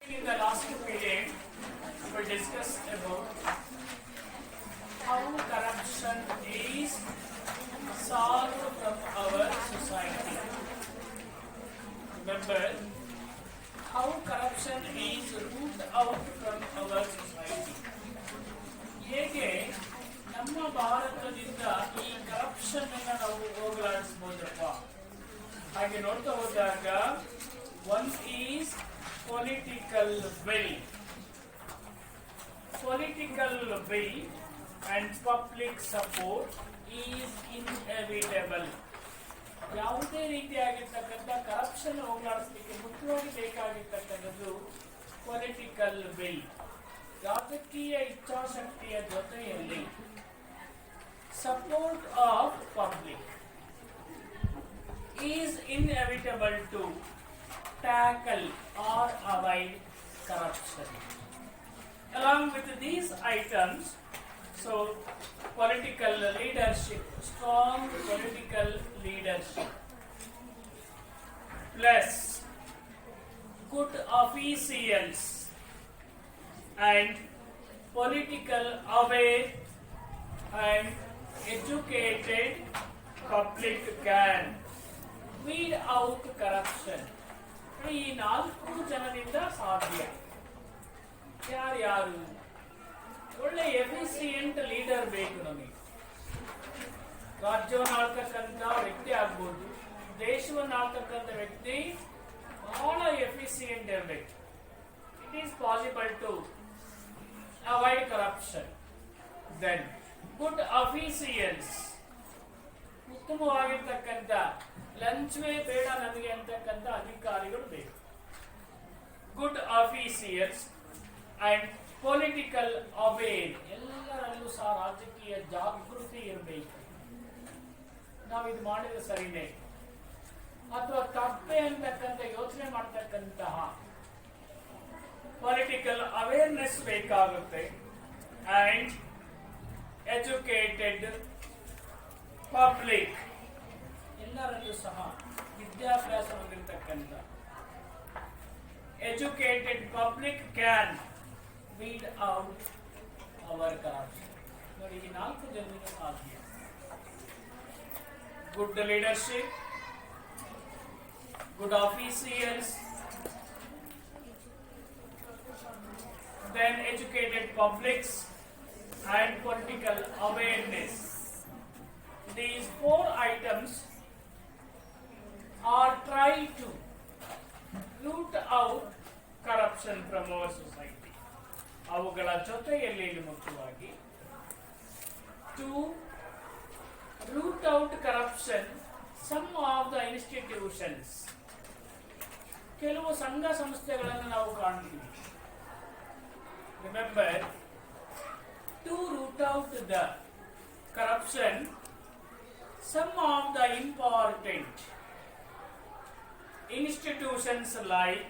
In the last period, we discussed about how corruption is solved from our society. Remember how corruption is rooted out from our society. ಹೇಗೆ ನಮ್ಮ ಭಾರತದಿಂದ ಈ corruption ಅನ್ನು ನಾವು ಹೋಗಲಾಡಿಸಬಹುದಪ್ಪ ಹಾಗೆ ನೋಡ್ತಾ ಹೋದಾಗ one is political will. Political will and public support is inevitable. ಯಾವುದೇ ರೀತಿಯಾಗಿರ್ತಕ್ಕಂಥ ಕರಪ್ಷನ್ ಹೋಗಲಾಡಿಸಲಿಕ್ಕೆ ಮುಖ್ಯವಾಗಿ ಬೇಕಾಗಿರ್ತಕ್ಕಂಥದ್ದು ಪೊಲಿಟಿಕಲ್ ವಿಲ್, ರಾಜಕೀಯ ಇಚ್ಛಾಶಕ್ತಿಯ ಜೊತೆಯಲ್ಲಿ support of public is inevitable to tackle or avoid corruption. Along with these items, so political leadership, strong political leadership, plus good officials and political aware and educated public can weed out corruption. ಈ ನಾಲ್ಕು ಜನರಿಂದ ಸಾಧ್ಯ. ಯಾರ್ಯಾರು? ಒಳ್ಳೆ efficient leader ಬೇಕು ನಮಗೆ. ರಾಜ್ಯವನ್ನು ಆಳ್ತಕ್ಕಂಥ ವ್ಯಕ್ತಿ ಆಗ್ಬೋದು, ದೇಶವನ್ನು ಆಳ್ತಕ್ಕಂಥ ವ್ಯಕ್ತಿ ಬಹಳ ಎಫಿಸಿಯೆಂಟ್ ಇರಬೇಕು. It is possible to avoid corruption. Then good officials, ಉತ್ತಮವಾಗಿರ್ತಕ್ಕಂಥ ಲಂಚವೇ ಬೇಡ ನನಗೆ ಅಂತಕ್ಕಂಥ ಅಧಿಕಾರಿಗಳು ಬೇಕು. Good officers and political aware, ಎಲ್ಲರಲ್ಲೂ ಸಹ ರಾಜಕೀಯ ಜಾಗೃತಿ ಇರಬೇಕು. ನಾವು ಇದು ಮಾಡಿದ್ರೆ ಸರಿನೇ ಅಥವಾ ತಪ್ಪೇ ಅಂತಕ್ಕಂಥ ಯೋಚನೆ ಮಾಡ್ತಕ್ಕಂತಹ ಪೊಲಿಟಿಕಲ್ ಅವೇರ್ನೆಸ್ ಬೇಕಾಗುತ್ತೆ. ಅಂಡ್ ಎಜುಕೇಟೆಡ್ ಪಬ್ಲಿಕ್, ಎಲ್ಲರಲ್ಲೂ ಸಹ ವಿದ್ಯಾಭ್ಯಾಸ ಹೊಂದಿರತಕ್ಕಂಥ educated public can weed out our corruption. ನೋಡಿ, ಈ ನಾಲ್ಕು ಜನರಿಗೆ ಸಾಧ್ಯ. Good leadership, good officers, then educated publics and political awareness. These four items are trying to root out corruption from our society. ಅವುಗಳ ಜೊತೆಯಲ್ಲಿ ಮುಖ್ಯವಾಗಿ to root out corruption some of the institutions, ಕೆಲವು ಸಂಘ ಸಂಸ್ಥೆಗಳನ್ನು ನಾವು ಕಾಣ್ತೀವಿ. Remember, to root out the corruption, some of the important institutions like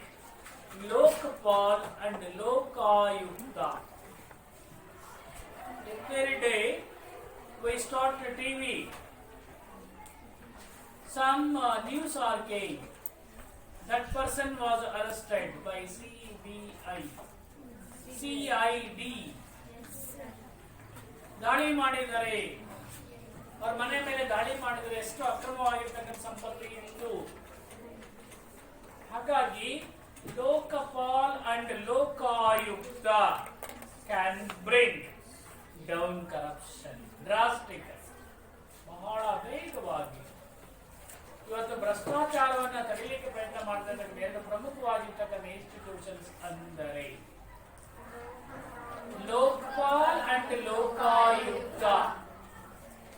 Lokpal and Lokayukta. Every day we start the TV, some news are came. That person was arrested by CBI, CID. ದಾಳಿ ಮಾಡಿದರೆ, ಅವ್ರ ಮನೆ ಮೇಲೆ ದಾಳಿ ಮಾಡಿದರೆ ಎಷ್ಟು ಅಕ್ರಮವಾಗಿರ್ತಕ್ಕಂಥ ಸಂಪತ್ತು ಇತ್ತು. ಹಾಗಾಗಿ Lokpal and Lokayukta can bring down corruption drastic, ಬಹಳ ವೇಗವಾಗಿ. ಇವತ್ತು ಭ್ರಷ್ಟಾಚಾರವನ್ನು ತಡೆಯಲಿಕ್ಕೆ ಪ್ರಯತ್ನ ಮಾಡ್ತಕ್ಕಂಥ ಎರಡು ಪ್ರಮುಖವಾಗಿರ್ತಕ್ಕಂಥ ಇನ್ಸ್ಟಿಟ್ಯೂಷನ್ಸ್ ಅಂದರೆ Lokpal and Lokayukta.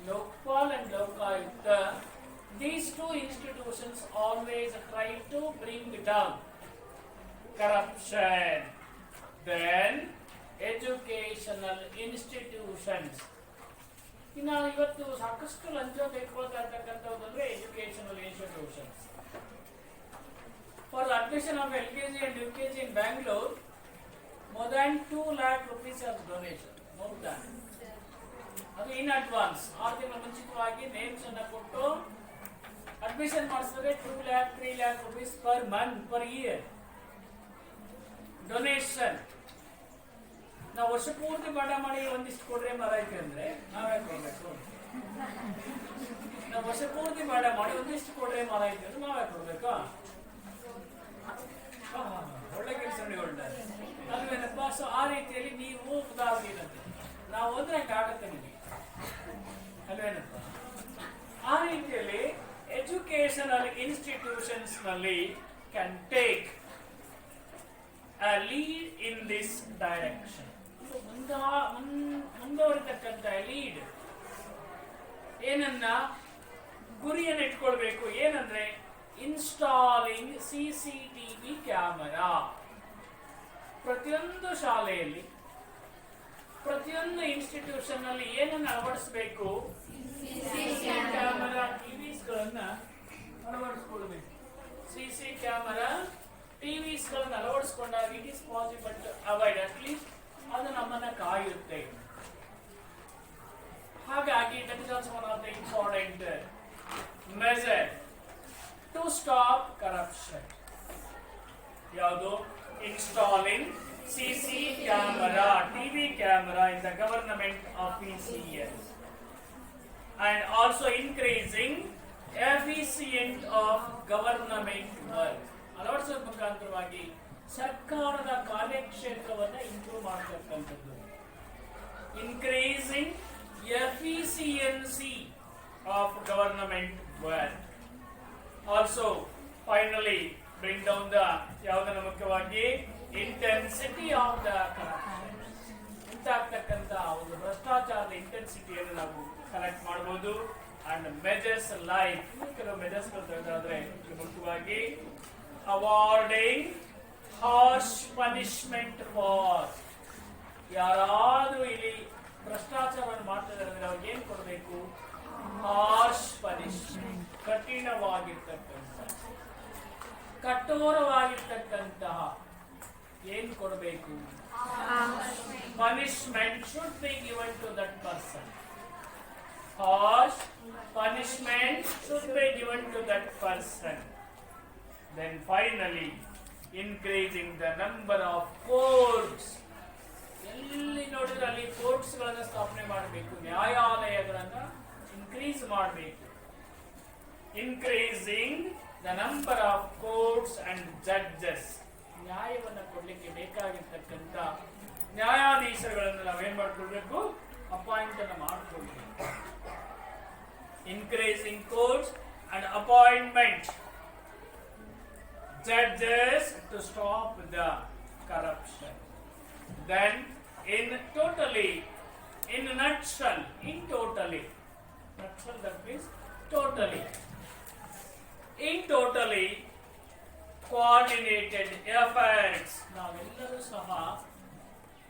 Lokpal and Lokayukta, these two institutions always try to bring down corruption. Then educational institutions. ಇನ್ನು ಇವತ್ತು ಸಾಕಷ್ಟು ಲಂಚ ತೆಗೆದುಕೊಳ್ತಾ ಇರ್ತಕ್ಕಂಥದ್ದು ಅಂದ್ರೆ educational institutions. For the admission of LKG and UKG in Bangalore, more than 2 lakh rupees as donation. More than. ಅದು in advance 6 ತಿಂಗಳ ಮುಂಚಿತವಾಗಿ ನೇಮ್ಸ್ ಅನ್ನು ಕೊಟ್ಟು ಅಡ್ಮಿಷನ್ ಮಾಡಿಸಿದ್ರೆ 2 lakh 3 lakh rupees per month per year. Donation. ನಾವು ವರ್ಷ ಪೂರ್ತಿ ಪಾಠ ಮಾಡಿ ಒಂದಿಷ್ಟು ಕೊಡ್ರೆ ಮರ ಐತೆ ಅಂದ್ರೆ ನಾವೇ ಕೊಡ್ಬೇಕು. ನಾವು ವರ್ಷ ಪೂರ್ತಿ ಪಾಠ ಮಾಡಿ ಒಂದಿಷ್ಟು ಕೊಡ್ರೆ ಮರ ಐತೆ ಅಂದ್ರೆ ನಾವೇ ಕೊಡ್ಬೇಕಾ? ಒಳ್ಳೆ ಕೆಲಸ ಒಳ್ಳೆ ಅಲ್ವೇನಪ್ಪ. ಸೊ ಆ ರೀತಿಯಲ್ಲಿ ನೀವು ಉದಾಹರಣೆ ನಾವು ಅಂದ್ರೆ ಆಗುತ್ತೆ ನಿಮಗೆ ಅಲ್ವೇನಪ್ಪ. ಆ ರೀತಿಯಲ್ಲಿ ಎಜುಕೇಶನಲ್ ಇನ್ಸ್ಟಿಟ್ಯೂಷನ್ಸ್ ನಲ್ಲಿ can take a lead in this direction. ಮುಂದುವರಿತಕ್ಕಂಥ ಲೀಡ್ ಏನನ್ನ ಗುರಿಯನ್ನು ಇಟ್ಕೊಳ್ಬೇಕು. ಏನಂದ್ರೆ ಇನ್ಸ್ಟಾಲಿಂಗ್ CCTV ಕ್ಯಾಮರಾ. ಪ್ರತಿಯೊಂದು ಶಾಲೆಯಲ್ಲಿ ಪ್ರತಿಯೊಂದು ಇನ್ಸ್ಟಿಟ್ಯೂಷನ್ ನಲ್ಲಿ ಏನನ್ನು ಅಳವಡಿಸಬೇಕು? ಕ್ಯಾಮರಾ, ಟಿವಿಸ್ ಗಳನ್ನ ಅಳವಡಿಸಿಕೊಳ್ಬೇಕು. CC ಕ್ಯಾಮರಾ, ಟಿವಿಸ್ ಗಳನ್ನ ಅಳವಡಿಸಿಕೊಂಡಾಗ it is possible to avoid, at least ಅದು ನಮ್ಮನ್ನ ಕಾಯುತ್ತೆ. ಹಾಗಾಗಿ that is also one of the important measure to stop corruption. ಯಾವುದು? Installing CC camera, TV camera in the government offices, and also increasing efficient of government work. ಅಳವಡಿಸೋದ್ರ ಮುಖಾಂತರವಾಗಿ ಸರ್ಕಾರದ ಕಾರ್ಯಕ್ಷೇತ್ರವನ್ನು improve ಮಾಡತಕ್ಕಂಥದ್ದು. Increasing efficiency of government work. Also, finally, bring down the ಯಾವುದನ್ನ ಮುಖ್ಯವಾಗಿ intensity of the corruption. ಇಂತಾಗ್ತಕ್ಕಂಥ ಒಂದು ಭ್ರಷ್ಟಾಚಾರದ ಇಂಟೆನ್ಸಿಟಿಯನ್ನು ನಾವು collect ಮಾಡಬಹುದು. And measures like ಕೆಲವು ಮೆಜರ್ಸ್ ತೆಗೆದಾದ್ರೆ ಮುಖ್ಯವಾಗಿ ಅವಾರ್ಡಿಂಗ್ ಹಾರ್ಶ್ ಪನಿಷ್ಮೆಂಟ್ ಫಾರ್, ಯಾರಾದ್ರೂ ಇಲ್ಲಿ ಭ್ರಷ್ಟಾಚಾರವನ್ನು ಮಾಡ್ತಿದ್ದಾರೆ ಅಂದ್ರೆ ಅವ್ರಿಗೆ ಏನ್ ಕೊಡಬೇಕು? ಹಾರ್ಶ್ ಪನಿಷ್ಮೆಂಟ್, ಕಠಿಣವಾಗಿರ್ತಕ್ಕಂಥ ಕಠೋರವಾಗಿರ್ತಕ್ಕಂತಹ ಏನ್ ಕೊಡಬೇಕು? Punishment should be given to that person. Harsh punishment should be given to that person. Then finally, increasing the number of courts. ಎಲ್ಲಿ ನೋಡಿದ್ರೆ ಅಲ್ಲಿ ಕೋರ್ಟ್ಸ್ ಗಳನ್ನ ಸ್ಥಾಪನೆ ಮಾಡಬೇಕು, ನ್ಯಾಯಾಲಯಗಳನ್ನ ಇನ್ಕ್ರೀಸ್ ಮಾಡಬೇಕು. Increasing the number of courts and judges. ನ್ಯಾಯವನ್ನು ಕೊಡ್ಲಿಕ್ಕೆ ಬೇಕಾಗಿರ್ತಕ್ಕಂಥ ನ್ಯಾಯಾಧೀಶಗಳನ್ನು ನಾವೇನ್ ಮಾಡ್ಕೊಳ್ಬೇಕು? ಅಪಾಯಿಂಟ್ ಅನ್ನು ಮಾಡಿಕೊಳ್ಬೇಕು. Increasing courts and appointment judges to stop the corruption. Then in nutshell, that means totally, in totally coordinated efforts. ನಾವೆಲ್ಲರೂ ಸಹ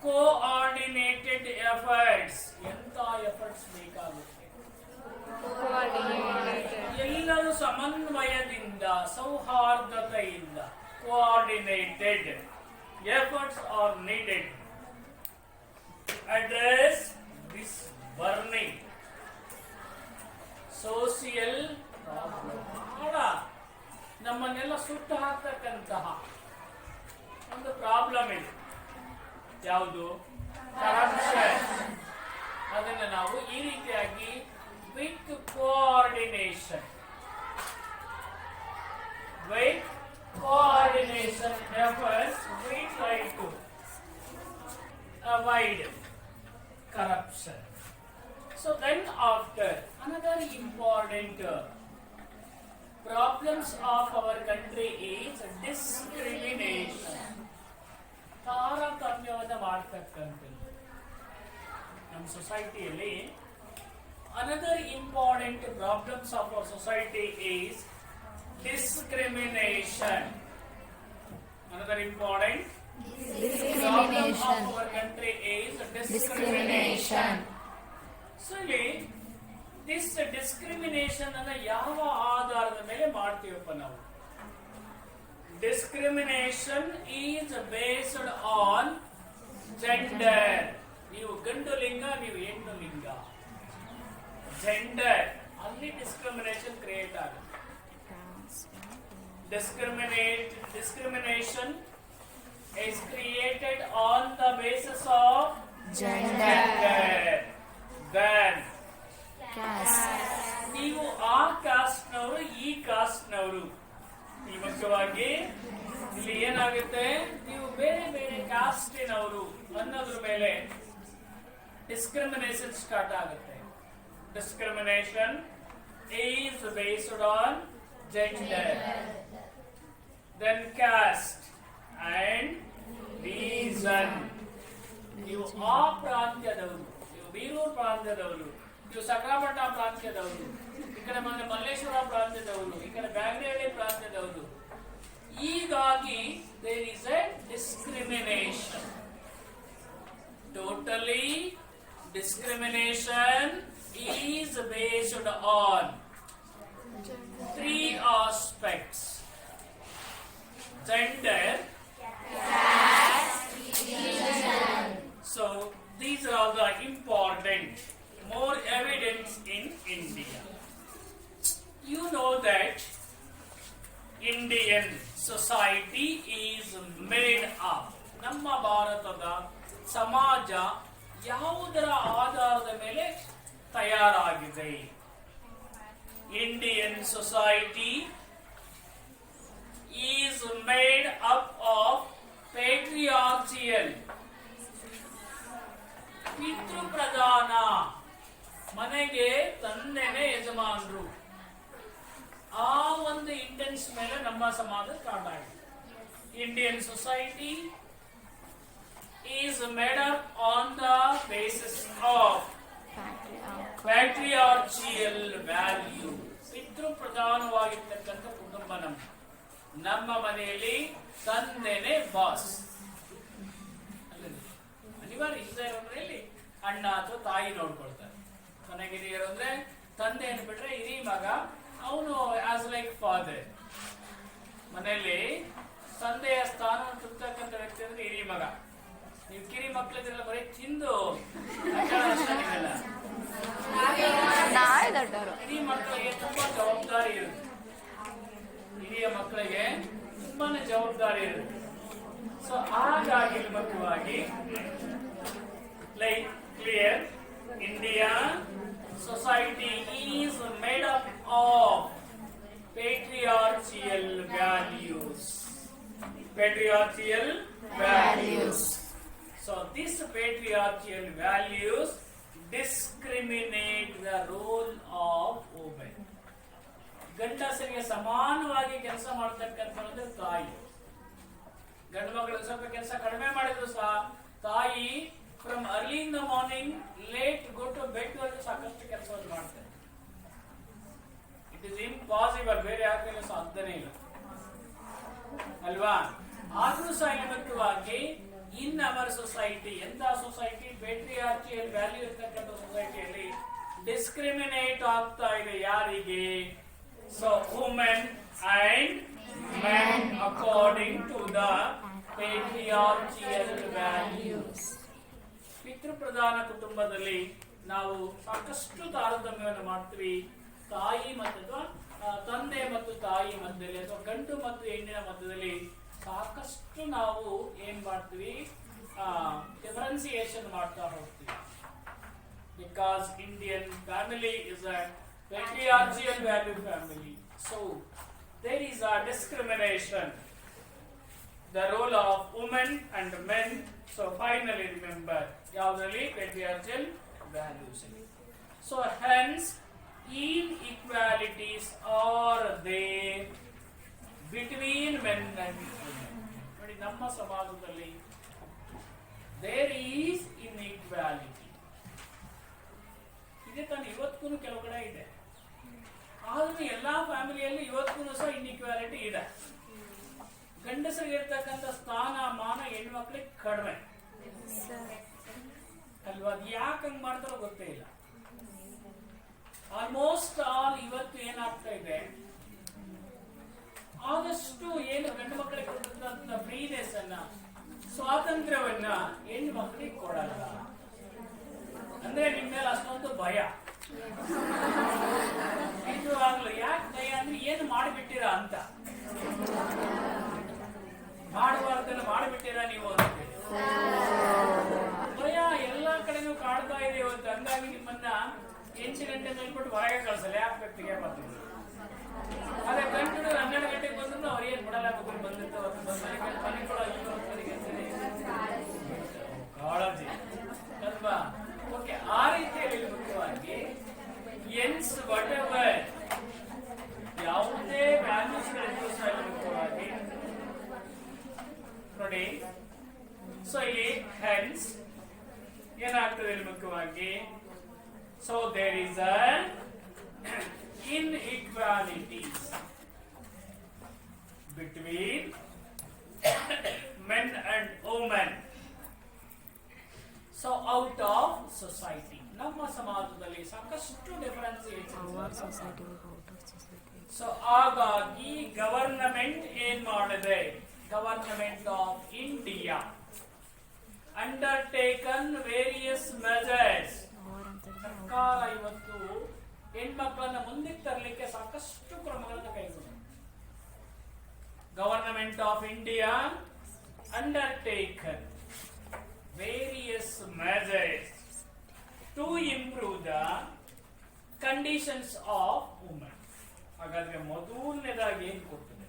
coordinated efforts. ಎಂತ ಎಫರ್ಟ್ಸ್ ಬೇಕಾಗುತ್ತೆ? ಎಲ್ಲರೂ ಸಮನ್ವಯದಿಂದ, ಸೌಹಾರ್ದತೆಯಿಂದ, coordinated efforts are needed to address this burning social problem. ನಮ್ಮನ್ನೆಲ್ಲ ಸುಟ್ಟು ಹಾಕ್ತಕ್ಕಂತಹ ಒಂದು problem ಇದೆ. ಯಾವುದು? ಕರಪ್ಷನ್. ಅದನ್ನು ನಾವು ಈ ರೀತಿಯಾಗಿ with coordination efforts we try to avoid corruption. So then after, another important problems of our country is discrimination. ತಾರತಮ್ಯವನ್ನು ಮಾಡ್ತಕ್ಕಂಥದ್ದು ನಮ್ಮ ಸೊಸೈಟಿಯಲ್ಲಿ. Another important problems of our society is discrimination. Another important problem of our country is discrimination. So, this discrimination ಅನ್ನು ಯಾವ ಆಧಾರದ ಮೇಲೆ ಮಾಡ್ತೀವಪ್ಪ ನಾವು? Discrimination is based on gender. ನೀವು ಗಂಡು ಲಿಂಗ, ನೀವು ಹೆಣ್ಣು ಲಿಂಗ, ಜೆಂಡರ್, ಅಲ್ಲಿ ಡಿಸ್ಕ್ರಿಮಿನೇಷನ್ ಕ್ರಿಯೇಟ್ ಆಗುತ್ತೆ. Discrimination is created on the basis of Gender. Then Caste. ನೀವು ಆ ಕಾಸ್ಟ್ನವರು ಈ ಕಾಸ್ಟ್ನವರು ಈ ಮುಖ್ಯವಾಗಿ ಇಲ್ಲಿ ಏನಾಗುತ್ತೆ, ನೀವು ಬೇರೆ ಬೇರೆ ಕಾಸ್ಟಿನವರು ಅನ್ನೋದ್ರ ಮೇಲೆ ಡಿಸ್ಕ್ರಿಮಿನೇಷನ್ ಸ್ಟಾರ್ಟ್ ಆಗುತ್ತೆ. Discrimination is based on gender, then caste and reason. ನೀವು ಆ ಪ್ರಾಂತ್ಯದವರು, ನೀವು ಬೀರೂರು ಪ್ರಾಂತ್ಯದವರು, ನೀವು ಸಕ್ರಾಮಠ ಪ್ರಾಂತ್ಯದವರು, ಈ ಕಡೆ ಬಂದ್ರೆ ಮಲ್ಲೇಶ್ವರ ಪ್ರಾಂತ್ಯದವರು, ಈ ಕಡೆ ಬ್ಯಾಗನಹಳ್ಳಿ ಪ್ರಾಂತ್ಯದವರು. ಹೀಗಾಗಿ there is a discrimination. Totally discrimination is based on 3 aspects: gender, so these are the important, more evidence in India. You know that Indian society is made up. ನಮ್ಮ ಭಾರತದ ಸಮಾಜ ಯಾವುದರ ಆಧಾರದ ಮೇಲೆ ತಯಾರಾಗಿದೆ? Indian society is made up of patriarchal, ಪಿತೃ ಪ್ರಧಾನ, ಮನೆಗೆ ತಂದೆನೇ ಯಜಮಾನರು. ಆ ಒಂದು ಇಂಟೆನ್ಸ್ ಮೇಲೆ ನಮ್ಮ ಸಮಾಜ ಸ್ಟಾರ್ಟ್ ಆಗಿದೆ. Indian society is made up on the basis of patriarchal value. ಪಿತೃ ಪ್ರಧಾನವಾಗಿರ್ತಕ್ಕಂಥ ಕುಟುಂಬ ನಮ್ಮ ಮನೆಯಲ್ಲಿ ತಂದೆನೇ ಬಾಸ್. ಅನಿವಾರ್ಯ ಇಲ್ಲದೆ ಇರೋ ಮನೆಯಲ್ಲಿ ಅಣ್ಣ ಅಥವಾ ತಾಯಿ ನೋಡ್ಕೊಳ್ತಾರೆ. ಮನೆಗೆ ಹಿರಿಯರು ಅಂದ್ರೆ ತಂದೆಯನ್ನು ಬಿಟ್ರೆ ಹಿರಿ ಮಗ, ಅವನು ಆಸ್ ಲೈಕ್ ಫಾದರ್. ಮನೆಯಲ್ಲಿ ತಂದೆಯ ಸ್ಥಾನವನ್ನು ತುಂಬತಕ್ಕಂಥ ವ್ಯಕ್ತಿ ಅಂದ್ರೆ ಹಿರಿ ಮಗ. ನೀವು ಕಿರಿ ಮಕ್ಕಳಿಗೆಲ್ಲ ಬರೀ ತಿಂದು ಹಿರಿಯ ಮಕ್ಕಳಿಗೆ ತುಂಬಾ ಜವಾಬ್ದಾರಿ ಇರುತ್ತೆ. ಹಿರಿಯ ಮಕ್ಕಳಿಗೆ ತುಂಬಾನೇ ಜವಾಬ್ದಾರಿ ಇರುತ್ತೆ. ಸೊ ಹಾಗಾಗಿ ಮುಖ್ಯವಾಗಿ like clear, India society is made up of patriarchal values. Patriarchal values. So these patriarchal values discriminate the role of women. ಗಂಡಸರಿಗೆ ಸಮಾನವಾಗಿ ಕೆಲಸ ಮಾಡತಕ್ಕಂಥದ್ದು ತಾಯಿ. ಗಂಡು ಮಕ್ಕಳು ಸ್ವಲ್ಪ ಕೆಲಸ ಕಡಿಮೆ ಮಾಡಿದ್ರು ಸಹ ತಾಯಿ from early in the morning late go to bed ವರೆಗೂ ಸಾಕಷ್ಟು ಕೆಲಸವನ್ನು ಮಾಡ್ತಾರೆ. ಇಟ್ ಇಸ್ ಇಂಪಾಸಿಬಲ್, ಬೇರೆ ಯಾಕೆ ಸಾಧ್ಯನೇ ಇಲ್ಲ ಅಲ್ವಾ? ಆದ್ರೂ ಸಹ ಮುಖ್ಯವಾಗಿ ಇನ್ ಅವರ್ ಸೊಸೈಟಿ, ಎಂತ ಸೊಸೈಟಿ, ಪೇಟ್ರಿಯಾರ್ಚಿಯಲ್ ವ್ಯಾಲ್ಯೂ ಇರ್ತಕ್ಕಂಥ ಸೊಸೈಟಿಯಲ್ಲಿ ಡಿಸ್ಕ್ರಿಮಿನೇಟ್ ಆಗ್ತಾ ಇದೆ. ಯಾರಿಗೆ? So women and men according to the patriarchal values. ಪಿತೃಪ್ರಧಾನ ಕುಟುಂಬದಲ್ಲಿ ನಾವು ಸಾಕಷ್ಟು ತಾರತಮ್ಯವನ್ನು ಮಾಡ್ತೀವಿ. ತಾಯಿ ಮತ್ತು ತಂದೆ ಮತ್ತು ತಾಯಿ ಮಧ್ಯದಲ್ಲಿ ಅಥವಾ ಗಂಡು ಮತ್ತು ಹೆಣ್ಣಿನ ಮಧ್ಯದಲ್ಲಿ ಸಾಕಷ್ಟು ನಾವು ಏನ್ ಮಾಡ್ತೀವಿ, ಡಿಫರೆನ್ಸಿಯೇಷನ್ ಮಾಡ್ತಾ ಹೋಗ್ತೀವಿ. Because Indian family is a patriarchal value family, so there is a discrimination, the role of women and men. So finally remember, yaudali patriarchal values. So hence inequalities are there between men and women. But namma samajadalli there is inequality. ಇದೆ ತಾನು ಇವತ್ತಿಗೂ ಕೆಲವು ಕಡೆ ಇದೆ. ಆದ್ರೂ ಎಲ್ಲಾ ಫ್ಯಾಮಿಲಿಯಲ್ಲಿ ಇವತ್ತಿಗೂ ಸಹ ಇನ್ಇಕ್ವಾಲಿಟಿ ಇದೆ. ಗಂಡಸರಿಗೆ ಇರ್ತಕ್ಕಂಥ ಸ್ಥಾನ ಮಾನ ಹೆಣ್ಮಕ್ಳಿಗೆ ಕಡಿಮೆ ಅಲ್ವಾ? ಅದು ಯಾಕೆ ಹಂಗ್ ಮಾಡ್ತಾರೋ ಗೊತ್ತೇ ಇಲ್ಲ. ಆಲ್ಮೋಸ್ಟ್ ಆಲ್ ಇವತ್ತು ಏನಾಗ್ತಾ ಇದೆ, ಆದಷ್ಟು ಏನು ಗಂಡು ಮಕ್ಕಳಿಗೆ ಕೊಟ್ಟಿದ್ದಂತ ಫ್ರೀನೆಸ್ ಅನ್ನ, ಸ್ವಾತಂತ್ರ್ಯವನ್ನ ಹೆಣ್ಣು ಮಕ್ಕಳಿಗೆ ಕೊಡಲ್ಲ. ಅಂದ್ರೆ ನಿಮ್ಮ ಮೇಲೆ ಅಷ್ಟೊಂದು ಭಯ. ನಿಜವಾಗ್ಲು ಯಾಕೆ ಭಯ ಅಂದ್ರೆ ಏನು ಮಾಡಿಬಿಟ್ಟಿರ ಅಂತ. ಮಾಡಬಾರ್ದನ್ನ ಮಾಡಿಬಿಟ್ಟಿರಾ ನೀವು ಅಂತೇಳಿ ಭಯ ಎಲ್ಲಾ ಕಡೆನೂ ಕಾಡ್ತಾ ಇದೆ ಇವತ್ತು. ಹಂಗಾಗಿ ನಿಮ್ಮನ್ನ 8 ಗಂಟೆ ಮೇಲ್ಬಿಟ್ಟು ಹೊರಗೆ ಕಳ್ಸಲ್ಲ, ಯಾಕೆ ವ್ಯಕ್ತಿಗೆ ಬರ್ತಿದ್ರು. ಅದೇ ಕಂಟಿನ್ಯೂ 12 ಗಂಟೆಗೆ ಬಂದ್ರು ಅವ್ರು ಏನ್ ಬಿಡಲ್ಲ, ಬಂದಿತ್ತು ಮನೆ ಕೂಡ ಕಾಳಜಿ ಅಲ್ವಾ. ಓಕೆ, ಆ ರೀತಿಯಲ್ಲಿ ಮುಖ್ಯವಾಗಿ ಎನ್ಸ್ ವಾಟ್ ಎವರ್ ಯಾವುದೇ ವ್ಯಾಲ್ಯೂಸ್ ಮುಖ್ಯವಾಗಿ ನೋಡಿ. ಸೊ ಇಲ್ಲಿ ಹೆನ್ಸ್ ಏನಾಗ್ತದೆ ಇಲ್ಲಿ ಮುಖ್ಯವಾಗಿ, so there is an inequalities between men and women. So out of society, ನಮ್ಮ ಸಮಾಜದಲ್ಲಿ ಸಾಕಷ್ಟು ಡಿಫರೆನ್ಸಿಯೇಷನ್. ಸೊ ಹಾಗಾಗಿ ಗವರ್ನಮೆಂಟ್ ಏನ್ ಮಾಡಿದೆ, government of India undertaken various measures. ಸರ್ಕಾರ ಇವತ್ತು ಹೆಣ್ಮಕ್ಕಳನ್ನ ಮುಂದಕ್ಕೆ ತರಲಿಕ್ಕೆ ಸಾಕಷ್ಟು ಕ್ರಮಗಳನ್ನು ಕೈಗೊಂಡಿದೆ. Government of India undertaken various measures to improve the conditions of women. ಹಾಗಾದ್ರೆ ಮೊದಲನೇದಾಗಿ ಏನ್ ಕೊಡ್ತದೆ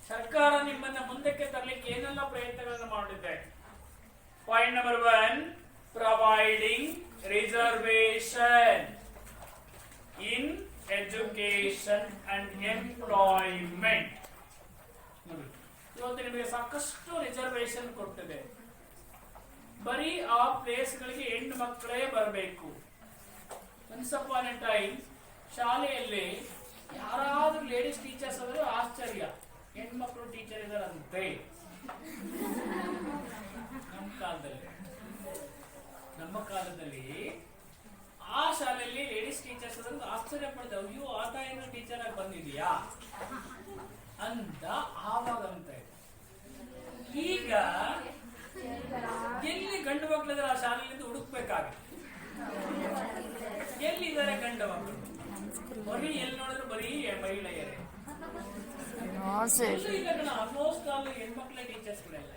ಸರ್ಕಾರ ನಿಮ್ಮನ್ನ ಮುಂದಕ್ಕೆ ತರಲಿಕ್ಕೆ ಏನೆಲ್ಲ ಪ್ರಯತ್ನಗಳನ್ನು ಮಾಡಿದೆ? Point number 1, providing reservation in education and employment. ಇವತ್ತು ನಿಮಗೆ ಸಾಕಷ್ಟು ರಿಸರ್ವೇಶನ್ ಕೊಟ್ಟಿದೆ. ಬರೀ ಆ ಪ್ಲೇಸ್ಗಳಿಗೆ ಹೆಣ್ಣು ಮಕ್ಕಳೇ ಬರಬೇಕು. ಒನ್ಸ್ ಅಪಾನ್ ಎ ಟೈಮ್ ಶಾಲೆಯಲ್ಲಿ ಯಾರಾದ್ರೂ ಲೇಡೀಸ್ ಟೀಚರ್ಸ್ ಆದ್ರೂ ಆಶ್ಚರ್ಯ, ಹೆಣ್ಮಕ್ಳು ಟೀಚರ್ ಇದಾರಂತೆ. ನಮ್ಮ ಕಾಲದಲ್ಲಿ ಆ ಶಾಲೆಯಲ್ಲಿ ಲೇಡೀಸ್ ಟೀಚರ್ಸ್ ಅದಂತ ಆಶ್ಚರ್ಯ ಪಡ್ತೇವೆ, ಅಯ್ಯೋ ಆತ ಏನು ಟೀಚರ್ ಆಗಿ ಬಂದಿದೆಯಾ ಅಂತ ಆವಾಗ ಅಂತ. ಈಗ ಎಲ್ಲಿ ಗಂಡು ಮಕ್ಕಳಿದ್ರೆ ಆ ಶಾಲೆಯಿಂದ ಹುಡುಕ್ಬೇಕಾಗುತ್ತೆ. ಎಲ್ಲಿದ್ದಾರೆ ಗಂಡು ಮಕ್ಕಳು? ಬರೀ ಎಲ್ಲಿ ನೋಡಿದ್ರು ಬರೀ ಮಹಿಳೆಯರೇ. ಆಲ್ಮೋಸ್ಟ್ ಆಲ್ ಹೆಣ್ಮಕ್ಳೇ ಟೀಚರ್ಸ್ಗಳೆಲ್ಲ.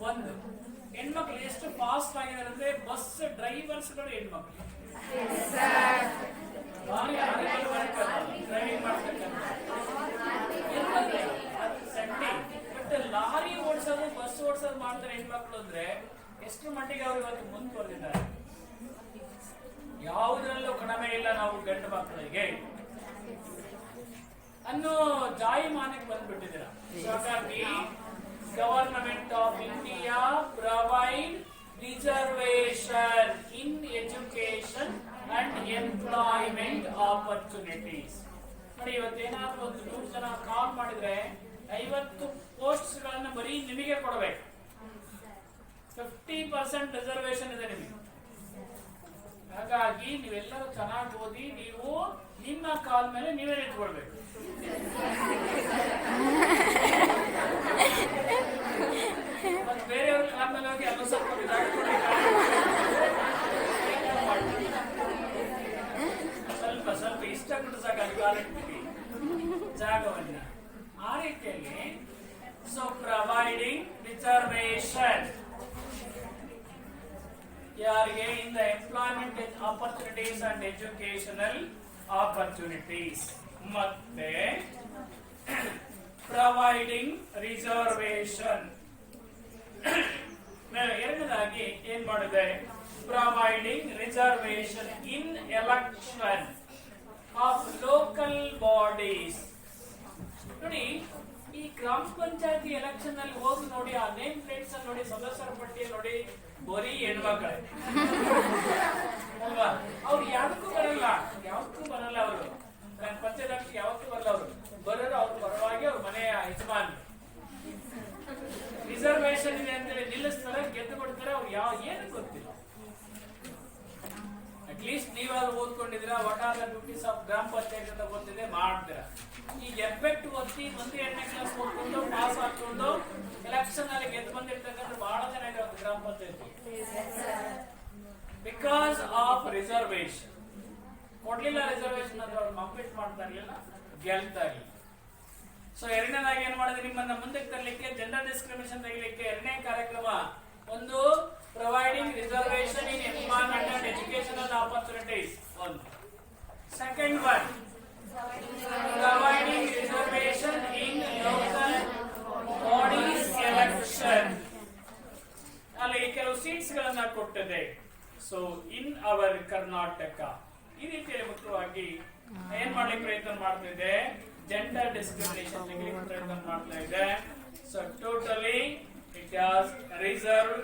ಒಂದು ಹೆಣ್ಮಕ್ಳು ಎಷ್ಟು ಫಾಸ್ಟ್ ಆಗಿದ್ದಾರೆ ಅಂದ್ರೆ ಬಸ್ ಡ್ರೈವರ್ಸ್ ಗಳು ಹೆಣ್ಮಕ್ಳು ಡ್ರೈವಿಂಗ್ ಮಾಡ್ತಕ್ಕಂಥ. ಬಟ್ ಲಾರಿ ಓಡಿಸೋದು ಬಸ್ ಓಡಿಸೋದು ಮಾಡ್ತಾರೆ ಹೆಣ್ಮಕ್ಳು ಅಂದ್ರೆ ಎಷ್ಟು ಮಟ್ಟಿಗೆ ಅವ್ರು ಇವತ್ತು ಮುಂದುವರೆದಿದ್ದಾರೆ. ಯಾವುದ್ರಲ್ಲೂ ಕಡಿಮೆ ಇಲ್ಲ ನಾವು ಗಂಡು ಮಕ್ಕಳಿಗೆ ಅನ್ನೋ ಜಾಯಿಮಾನಕ್ಕೆ ಬಂದ್ಬಿಟ್ಟಿದ್ದೀರ. ಹಾಗಾಗಿ government of India provide reservation in education and employment opportunities. ನೋಡಿ, ಇವತ್ತೇನಾದ್ರೂ ಒಂದು 100 ಜನ ಕಾಲ್ ಮಾಡಿದ್ರೆ 50 ಪೋಸ್ಟ್ ಗಳನ್ನ ಬರೀ ನಿಮಗೆ ಕೊಡಬೇಕು. 50% ರಿಸರ್ವೇಶನ್ ಇದೆ ನಿಮಗೆ. ಹಾಗಾಗಿ ನೀವೆಲ್ಲರೂ ಚೆನ್ನಾಗಿ ಓದಿ, ನೀವು ನಿಮ್ಮ ಕಾಲ್ ಮೇಲೆ ನೀವೇ ನಿಂತ್ಕೊಳ್ಬೇಕು. ಮತ್ತೆ ಬೇರೆಯವ್ರ ಕಾಲ್ ಮೇಲೆ ಹೋಗಿ ಅದು ಸ್ವಲ್ಪ ಸ್ವಲ್ಪ ಇಷ್ಟ ಕೊಟ್ಟು ಸಾಕಾಗಿ ಕಾಲಿಟ್ಬಿಟ್ಟು ಜಾಗವನ್ನ. ಆ ರೀತಿಯಲ್ಲಿ ಸೊ ಪ್ರೊವೈಡಿಂಗ್ ರಿಸರ್ವೇಶನ್ ಯಾರಿಗೆ in the employment opportunities and educational opportunities. ಮತ್ತೆ ಪ್ರೊವೈಡಿಂಗ್ ರಿಸರ್ವೇಶನ್ ಎರಡನೇದಾಗಿ ಏನ್ ಮಾಡಿದೆ? Providing reservation in election of local bodies. ನೋಡಿ, ಈ ಗ್ರಾಮ ಪಂಚಾಯತಿ ಎಲೆಕ್ಷನ್ ಅಲ್ಲಿ ಹೋಗಿ ನೋಡಿ, ಆ ನೇಮ್ ಪ್ಲೇಟ್ಸ್ ಅಲ್ಲಿ ನೋಡಿ, ಸದಸ್ಯರ ಪಟ್ಟಿ ನೋಡಿ, ಬರೀ ಹೆಣ್ಮಕ್ಳೆ ಅಲ್ವಾ? ಅವ್ರು ಯಾವತ್ತೂ ಬರಲ್ಲ ಅವರು ಪಂಚಾಯತ್ ಯಾವತ್ತೂ ಬರಲ್ಲ. ಅವರು ಬರೋರು ಅವ್ರ ಪರವಾಗಿ ಅವ್ರ ಮನೆಯ ಯಜಮಾನ್. ರಿಸರ್ವೇಶನ್ ಇದೆ ಅಂತೇಳಿ ನಿಲ್ಲಿಸ್ತಾರೆ, ಗೆದ್ದು ಬಿಡ್ತಾರೆ. ಅವ್ರು ಏನು ಗೊತ್ತಿಲ್ಲ. ಅಟ್ಲೀಸ್ಟ್ ನೀವಾದ್ರೂ ಓದ್ಕೊಂಡಿದ್ದೀರಾ, what are the duties of ಗ್ರಾಮ ಪಂಚಾಯತ್ ಅಂತ ಗೊತ್ತಿದೆ, ಮಾಡ್ತೀರಾ. ಈ ಎಫೆಕ್ಟ್ ಓದಿ 1ನೇ ಕ್ಲಾಸ್ ಓದ್ಕೊಂಡು ಪಾಸ್ ಹಾಕೊಂಡು ಎಲೆಕ್ಷನ್ ಅಲ್ಲಿ ಗೆದ್ದು ಬಂದಿರ್ತಕ್ಕಂಥ ಬಹಳ ಜನ ಇರೋದು ಗ್ರಾಮ ಪಂಚಾಯತ್. ಬಿಕಾಸ್ ಆಫ್ ರಿಸರ್ವೇಶನ್ ಕೊಡ್ಲಿಲ್ಲ. ರಿಸರ್ವೇಶನ್ ಅಂದ್ರೆ ಅವ್ರು ಕಂಪ್ಲೀಟ್ ಮಾಡ್ತಾ ಇರ್ಲಿಲ್ಲ, ಗೆಲ್ತಾ ಇರ್ಲಿಲ್ಲ. ಸೊ ಎರಡನೇದಾಗಿ ಏನ್ ಮಾಡಿದ್ರೆ ನಿಮ್ಮನ್ನ ಮುಂದಕ್ಕೆ ತರಲಿಕ್ಕೆ ಜೆಂಡರ್ ಡಿಸ್ಕ್ರಿಮಿನೇಷನ್ ತೆಗಿಲಿಕ್ಕೆ ಎರಡನೇ ಕಾರ್ಯಕ್ರಮ ಒಂದು providing reservation in employment and educational opportunities ಒಂದು. Second one providing reservation in local bodies election. ಅಲ್ಲಿ ಕೆಲವು ಸೀಟ್ಸ್ ಗಳನ್ನ ಕೊಟ್ಟಿದೆ. ಸೊ ಇನ್ ಅವರ್ ಕರ್ನಾಟಕ ಈ ರೀತಿಯಲ್ಲಿ ಮುಖ್ಯವಾಗಿ ಏನ್ ಮಾಡ್ಲಿಕ್ಕೆ ಪ್ರಯತ್ನ ಮಾಡ್ತಾ ಇದೆ, ಜೆಂಡರ್ ಡಿಸ್ಕ್ರಿಮಿನೇಷನ್ ತೆಗಿಲಿಕ್ಕೆ ಪ್ರಯತ್ನ ಮಾಡ್ತಾ ಇದೆ. So totally it has reserve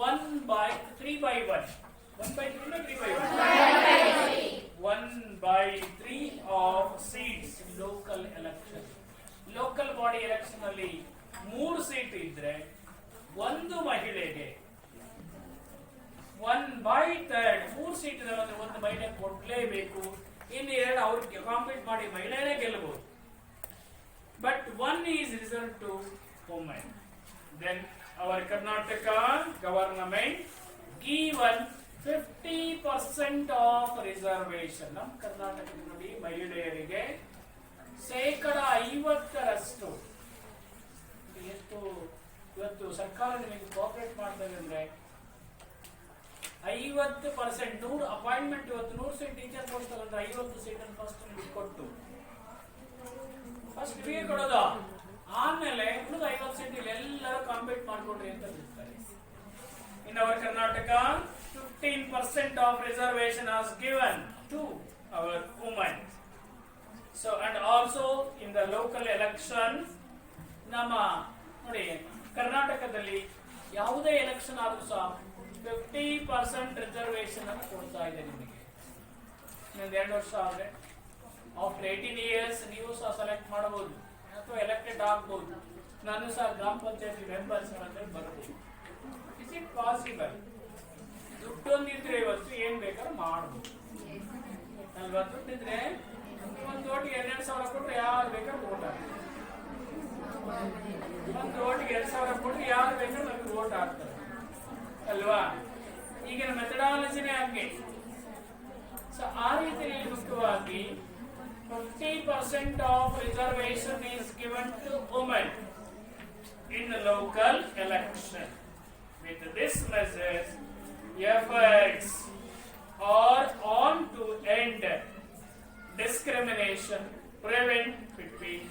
1/3 of seats in local election. Local body election ಅಲ್ಲಿ 3 ಸೀಟ್ ಇದ್ರೆ ಒಂದು ಮಹಿಳೆಗೆ 1/3 3 ಸೀಟ್ ಇದೆ ಅಂದ್ರೆ ಒಂದು ಮಹಿಳೆ ಕೊಡ್ಲೇಬೇಕು. ಇನ್ನು ಎರಡು ಅವ್ರಿಗೆ ಕಾಂಪೀಟ್ ಮಾಡಿ ಮಹಿಳೆನೇ ಗೆಲ್ಲಬಹುದು. But one is reserve to women. Then our Karnataka government given 50% of reservation. ನಮ್ಮ ಕರ್ನಾಟಕದಲ್ಲಿ ಮಹಿಳೆಯರಿಗೆ 50% ಎಷ್ಟು ಇವತ್ತು ಸರ್ಕಾರ ನಿಮಗೆ ಕೋಆಪರೇಟ್ ಮಾಡ್ತದೆ ಅಂದ್ರೆ 50% 100 ಅಪಾಯಿಂಟ್ಮೆಂಟ್. ಇವತ್ತು 100 ಸೀಟ್ ಟೀಚರ್ ಪೋಸ್ಟ್ ತಗೊಂಡ್ರೆ 50 ಸೀಟ್ ಫಸ್ಟ್ ನಿಮಗೆ ಕೊಟ್ಟು ಫಸ್ಟ್ ಫ್ರೀ ಕೊಡೋದು. ಆಮೇಲೆ ಉಳಿದ 50 ಸೀಟ್ ಎಲ್ಲರೂ ಕಾಂಪೀಟ್ ಮಾಡ್ಕೊಡ್ರಿ ಅಂತ ಹೇಳ್ತಾರೆ. In our Karnataka, 15% of reservation is given to our women. So and also in the local election, ನಮ್ಮ ನೋಡಿ ಕರ್ನಾಟಕದಲ್ಲಿ ಯಾವುದೇ ಎಲೆಕ್ಷನ್ ಆದ್ರೂ ಸಹ 50% ರಿಸರ್ವೇಶನ್ ಅನ್ನು ಕೊಡ್ತಾ ಇದೆ ನಿಮಗೆ. ಇನ್ನೊಂದು 2 ವರ್ಷ ಆದ್ರೆ ಆಫ್ಟರ್ 18 years ನೀವು ಸಹ ಸೆಲೆಕ್ಟ್ ಮಾಡಬಹುದು ಅಥವಾ ಎಲೆಕ್ಟೆಡ್ ಆಗಬಹುದು. ನಾನು ಸಹ ಗ್ರಾಮ ಪಂಚಾಯತಿ ಮೆಂಬರ್ಸ್ ಅಂತ ಬರಬಹುದು. Is it possible? ದುಡ್ಡೊಂದಿದ್ರೆ ಇವತ್ತು ಏನ್ ಬೇಕಾದ್ರೂ ಮಾಡಬಹುದು ಅಲ್ವಾ? ದುಡ್ಡಿದ್ರೆ ಒಂದು ಓಟಿಗೆ 2,000 ಕೊಟ್ಟರೆ ಯಾರು ಬೇಕಾದ್ರೂ ವೋಟ್ ಹಾಕ್ತಾರೆ. ಒಂದು ಓಟಿಗೆ 2,000 ಕೊಟ್ಟರೆ ಯಾರು ಬೇಕಾದ್ರೂ ನಮ್ಗೆ ವೋಟ್ ಹಾಕ್ತಾರೆ ಅಲ್ವಾ? ಈಗಿನ ಮೆಥಡಾಲಜಿನೇ ಹಂಗೆ. ಸೊ ಆ ರೀತಿಯಲ್ಲಿ ಮುಖ್ಯವಾಗಿ 50% of reservation is given to women in the local election. With this message, efforts are on to end discrimination, prevent between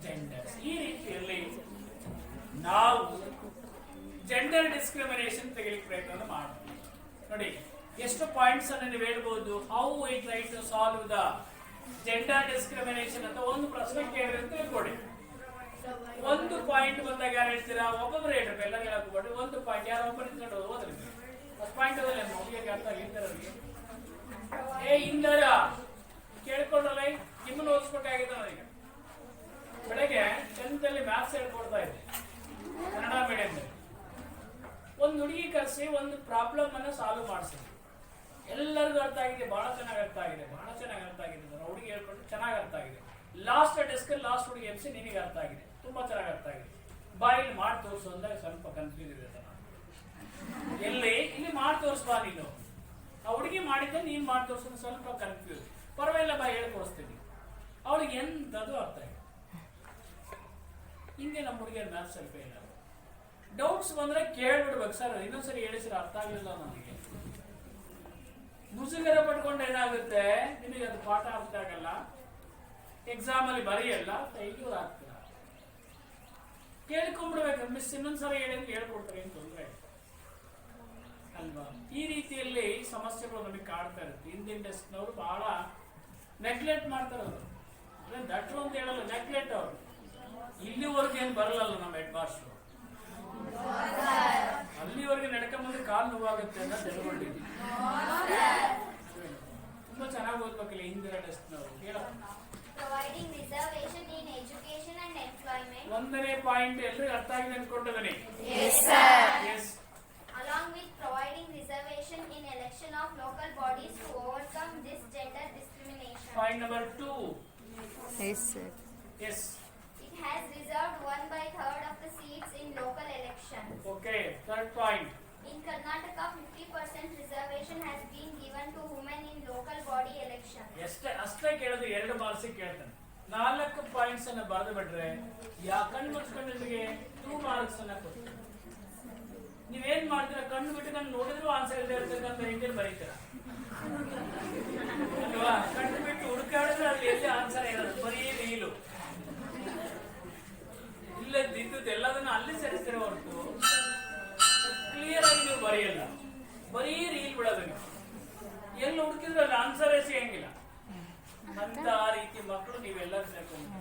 genders. ಈ ರೀತಿಯಲ್ಲಿ ನಾವು ಜೆಂಡರ್ ಡಿಸ್ಕ್ರಿಮಿನೇಷನ್ ತೆಗೆಯಲಿಕ್ಕೆ ಪ್ರಯತ್ನ ಮಾಡ್ತೀವಿ. ನೋಡಿ ಎಷ್ಟು ಪಾಯಿಂಟ್ಸ್ ಅನ್ನು ನೀವು ಹೇಳ್ಬೋದು. How we try to solve the gender discrimination ಅಂತ ಒಂದು ಪ್ರಶ್ನೆ ಕೇಳಿದ್ರೆ ಅಂತ ತಿಳ್ಕೊಡಿ. ಒಂದು ಪಾಯಿಂಟ್ ಬಂದಾಗ ಯಾರು ಹೇಳ್ತೀರಾ? ಒಬ್ಬೊಬ್ಬರು ಹೇಳ್ಬೇಕು, ಎಲ್ಲ ಹೇಳಕ್ಕೋಗ್ಬೇಡಿ. ಒಂದು ಪಾಯಿಂಟ್ ಯಾರು ಒಬ್ಬರು ನಿಂತ್ಕೊಂಡು ಹೋದ್ರಿ ಫಸ್ಟ್ ಪಾಯಿಂಟ್ ಅದಲ್ಲ ಮಗುವಿಗೆ ಅರ್ಥ ಆಗಿರ್ತಾರವ್ರಿಗೆ. ಇಂದರ ಕೇಳ್ಕೊಂಡಲ್ಲ ನಿಮ್ಮನ್ನು ಓದಿಸ್ಕೊಟ್ಟೆ ಆಗಿದೆ ನನಗೆ. ಬೆಳಗ್ಗೆ 10th ಅಲ್ಲಿ ಮ್ಯಾಥ್ಸ್ ಹೇಳ್ಕೊಡ್ತಾ ಇದ್ದೆ ಕನ್ನಡ ಮೀಡಿಯಂ. ಒಂದು ಹುಡುಗಿ ಕರೆಸಿ ಒಂದು ಪ್ರಾಬ್ಲಮ್ ಅನ್ನ ಸಾಲ್ವ್ ಮಾಡಿಸಿದ್ವಿ. ಎಲ್ಲರಿಗೂ ಅರ್ಥ ಆಗಿದೆ, ಬಹಳ ಚೆನ್ನಾಗಿ ಅರ್ಥ ಆಗಿದೆ, ಬಹಳ ಚೆನ್ನಾಗಿ ಅರ್ಥ ಆಗಿದೆ. ಹುಡುಗಿ ಹೇಳ್ಕೊಂಡು ಚೆನ್ನಾಗಿ ಅರ್ಥ ಆಗಿದೆ. ಲಾಸ್ಟ್ ಡೆಸ್ಕ್ ಲಾಸ್ಟ್ ಹುಡುಗಿ ಎಬ್ಸಿ ನಿನಗೆ ಅರ್ಥ ಆಗಿದೆ, ತುಂಬಾ ಚೆನ್ನಾಗಿ ಅರ್ಥ ಆಗಿದೆ. ಬಾಯಲ್ಲಿ ಮಾಡಿ ತೋರಿಸು ಅಂದ್ರೆ ಸ್ವಲ್ಪ ಕನ್ಫ್ಯೂಸ್ ಇದೆ. ಎಲ್ಲಿ ಇಲ್ಲಿ ಮಾಡಿ ತೋರಿಸ್ಬಾ ನೀನು. ಆ ಹುಡುಗಿ ಮಾಡಿದ್ದೆ ನೀನ್ ಮಾಡಿ ತೋರಿಸೋದು ಸ್ವಲ್ಪ ಕನ್ಫ್ಯೂಸ್. ಪರವಾಗಿಲ್ಲ ಬಾ ಹೇಳ್ಕೊಡಿಸ್ತೀನಿ. ಅವಳಿಗೆ ಎಂತದು ಅರ್ಥ ಆಗಿದೆ. ಹಿಂದೆ ನಮ್ಮ ಹುಡುಗಿಯ ಮ್ಯಾಥ್ಸ್ ಸ್ವಲ್ಪ ಇಲ್ಲ. ಡೌಟ್ಸ್ ಬಂದ್ರೆ ಕೇಳ್ಬಿಡ್ಬೇಕು, ಸರ್ ಇನ್ನೊಂದ್ಸರಿ ಹೇಳಿ ಸರ್ ಅರ್ಥ ಆಗಲಿಲ್ಲ ನನಗೆ. ಮುಜುಗರ ಪಡ್ಕೊಂಡು ಏನಾಗುತ್ತೆ, ನಿಮಗೆ ಅದು ಪಾಠ ಅರ್ಥ ಆಗಲ್ಲ, ಎಕ್ಸಾಮ್ ಅಲ್ಲಿ ಬರೆಯಲ್ಲ, ಫೇಲ್ಯೂರ್ ಆಗ್ತೀರ. ಕೇಳ್ಕೊಂಡ್ಬಿಡ್ಬೇಕು, ಮಿಸ್ ಇನ್ನೊಂದ್ಸಲ ಹೇಳಿದ್ರೆ ಹೇಳ್ಕೊಡ್ತಾರೆ, ಏನು ತೊಂದರೆ ಅಲ್ವಾ? ಈ ರೀತಿಯಲ್ಲಿ ಸಮಸ್ಯೆಗಳು ನಮಗೆ ಕಾಡ್ತಾ ಇರುತ್ತೆ. ಹಿಂದಿನ ಡೆಸ್ಕ್ನವರು ಬಹಳ ನೆಗ್ಲೆಕ್ಟ್ ಮಾಡ್ತಾರೆ. ಅವರು ದಟ್ರು ಅಂತ ಹೇಳಲ್ಲ, ನೆಗ್ಲೆಕ್ಟ್ ಅವರು. ಇಲ್ಲಿವರೆಗೆ ಏನು ಬರಲ್ಲ ನಮ್ಮ ಹೆಡ್ ಮಾಸ್ಟರ್. ಅಲ್ಲಿವರೆಗೆ ನಡ್ಕೊಂಬಂದ್ರೆ ಕಾಲು ನೋವಾಗುತ್ತೆ ಅಂತ ತಿಳ್ಕೊಂಡಿದ್ದೀನಿ. ತುಂಬಾ ಚೆನ್ನಾಗಿ ಓದ್ಬೇಕಲ್ಲ ಹಿಂದಿನ ಡೆಸ್ಕ್ನವರು. Providing reservation in education and employment. ಒಂದನೇ ಪಾಯಿಂಟ್ ಎಲ್ಲರಿಗೂ ಅರ್ಥ ಆಗಿದೆ ಅನ್ಕೊಂಡಿದ್ದೀನಿ. Yes, sir. Yes. Along with providing reservation in election of local bodies to overcome this gender discrimination. Point number 2. Yes, sir. Yes. It has reserved 1/3 of the seats in local elections. Okay. Third point. In Karnataka, 50% reservation has been given to women in local body elections. ಅಷ್ಟೇ ಕೇಳೋದು 2 marks ಕೇಳ್ತಾನೆ. 4 points ಅನ್ನ ಬರೆದು ಬಿಟ್ರೆ ಕಣ್ಣು ಮುಚ್ಕೊಂಡು ನಿಮಗೆ 2 marks ಅನ್ನ ಕೊಡ್ತೀವಿ. ನೀವೇನ್ ಮಾಡ್ತೀರಾ, ಕಣ್ಣು ಬಿಟ್ಟುಕೊಂಡು ನೋಡಿದ್ರು ಆನ್ಸರ್ ಇದೆ ಇರ್ತಕ್ಕಂಥ ರೀತಿಯಲ್ಲಿ ಬರೀತೀರಾ ಅಲ್ವಾ? ಕಣ್ಣು ಬಿಟ್ಟು ಹುಡುಕಾಡಿದ್ರೆ ಅಲ್ಲಿ ಎಲ್ಲಿ ಆನ್ಸರ್ ಇರೋದು, ಬರೀ ರೀಲು ಇಲ್ಲದಿದ್ದು ಎಲ್ಲದನ್ನ ಅಲ್ಲಿ ಸೇರಿಸ್ತಿರೋ ಹೊರತು ಕ್ಲಿಯರ್ ಆಗಿ ನೀವು ಬರೆಯಲ್ಲ, ಬರೀ ರೀಲ್ ಬಿಡೋದು. ನೀವು ಎಲ್ಲಿ ಹುಡುಕಿದ್ರೆ ಅಲ್ಲಿ ಆನ್ಸರೇ ಸಿಗಂಗಿಲ್ಲ. ಅಂತ ರೀತಿ ಮಕ್ಕಳು ನೀವೆಲ್ಲರೂ ಸೇರ್ಕೊಂಡು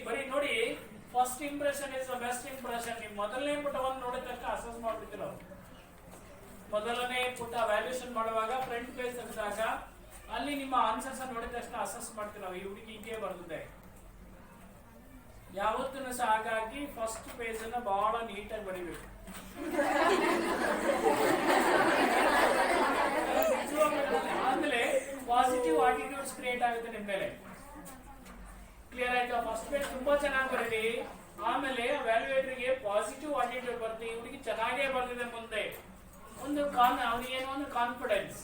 ಬರೀ ನೋಡಿ, first impression is the best impression. ನೀವು ಮೊದಲನೇ ಪುಟವನ್ನು ನೋಡಿದ ತಕ್ಷಣ ಅಸೆಸ್ ಮಾಡ್ಬಿಡ್ತೀರ. ಮೊದಲನೇ ಪುಟ ವ್ಯಾಲ್ಯೂಷನ್ ಮಾಡುವಾಗ ಫ್ರಂಟ್ ಪೇಜ್ ತೆಗೆದಾಗ ಅಲ್ಲಿ ನಿಮ್ಮ ಆನ್ಸರ್ಸ್ ನೋಡಿದ ತಕ್ಷಣ ಅಸೆಸ್ ಮಾಡ್ತೀವಿ ನಾವು, ಈ ಹುಡುಗಿ ಹೀಗೆ ಬರ್ದಿದೆ ಯಾವತ್ತೂ ಸಹ. ಹಾಗಾಗಿ ಫಸ್ಟ್ ಪೇಜ್ ಅನ್ನ ಬಹಳ ನೀಟಾಗಿ ಬರೀಬೇಕು. ಆಮೇಲೆ ಪಾಸಿಟಿವ್ ಆಟಿಟ್ಯೂಡ್ಸ್ ಕ್ರಿಯೇಟ್ ಆಗುತ್ತೆ ನಿಮ್ಮ ಮೇಲೆ. ಕ್ಲಿಯರ್ ಆಯ್ತಾ? ಫಸ್ಟ್ ಪೇಜ್ ತುಂಬಾ ಚೆನ್ನಾಗಿ ಬರೀರಿ, ಆಮೇಲೆ ವ್ಯಾಲ್ಯೂಯೇಟರ್ಗೆ ಪಾಸಿಟಿವ್ ಆಟಿಟ್ಯೂಡ್ ಬರುತ್ತೆ. ಈ ಹುಡುಗಿ ಚೆನ್ನಾಗೇ ಬರ್ದಿದೆ, ಮುಂದೆ ಒಂದು ಅವ್ರಿಗೇನೋ ಒಂದು ಕಾನ್ಫಿಡೆನ್ಸ್.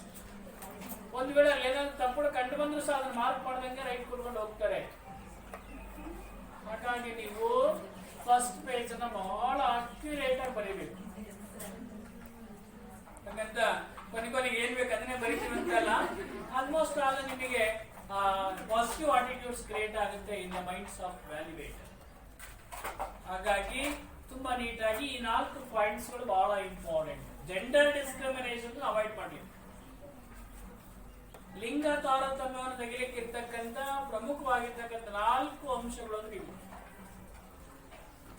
ಒಂದು ವೇಳೆ ಅಲ್ಲಿ ಏನಾದ್ರು ತಪ್ಪು ಕಂಡು ಬಂದ್ರು ಸಹ ಅದನ್ನ ಮಾರ್ಕ್ ಮಾಡ್ದಂಗೆ ರೈಟ್ ಕೂತ್ಕೊಂಡು ಹೋಗ್ತಾರೆ. ಹಾಗಾಗಿ ನೀವು ಫಸ್ಟ್ ಪೇಜ್ ಅನ್ನ ಬಹಳ ಅಕ್ಯುರೇಟ್ ಆಗಿ ಬರೀಬೇಕು. ಹಾಗಂತ ಕೊನೆಗೆ ಏನ್ ಬೇಕು ಅದನ್ನೇ ಬರೀತೀವಿ ಅಂತಲ್ಲ, ಆಲ್ಮೋಸ್ಟ್ ಆಲ್ ನಿಮಗೆ ಪಾಸಿಟಿವ್ ಆಟಿಟ್ಯೂಡ್ಸ್ ಕ್ರಿಯೇಟ್ ಆಗುತ್ತೆ in the minds of valuator. ಹಾಗಾಗಿ ತುಂಬಾ ನೀಟಾಗಿ ಈ 4 ಪಾಯಿಂಟ್ಸ್ ಗಳು ಬಹಳ ಇಂಪಾರ್ಟೆಂಟ್. ಜೆಂಡರ್ ಡಿಸ್ಕ್ರಿಮಿನೇಷನ್ ಅವಾಯ್ಡ್ ಮಾಡಿ. ಲಿಂಗ ತಾರತಮ್ಯವನ್ನು ತೆಗಿಲಿಕ್ಕೆ ಇರ್ತಕ್ಕಂಥ ಪ್ರಮುಖವಾಗಿರ್ತಕ್ಕಂಥ 4 ಅಂಶಗಳು ಅಂದ್ರೆ ಇವು.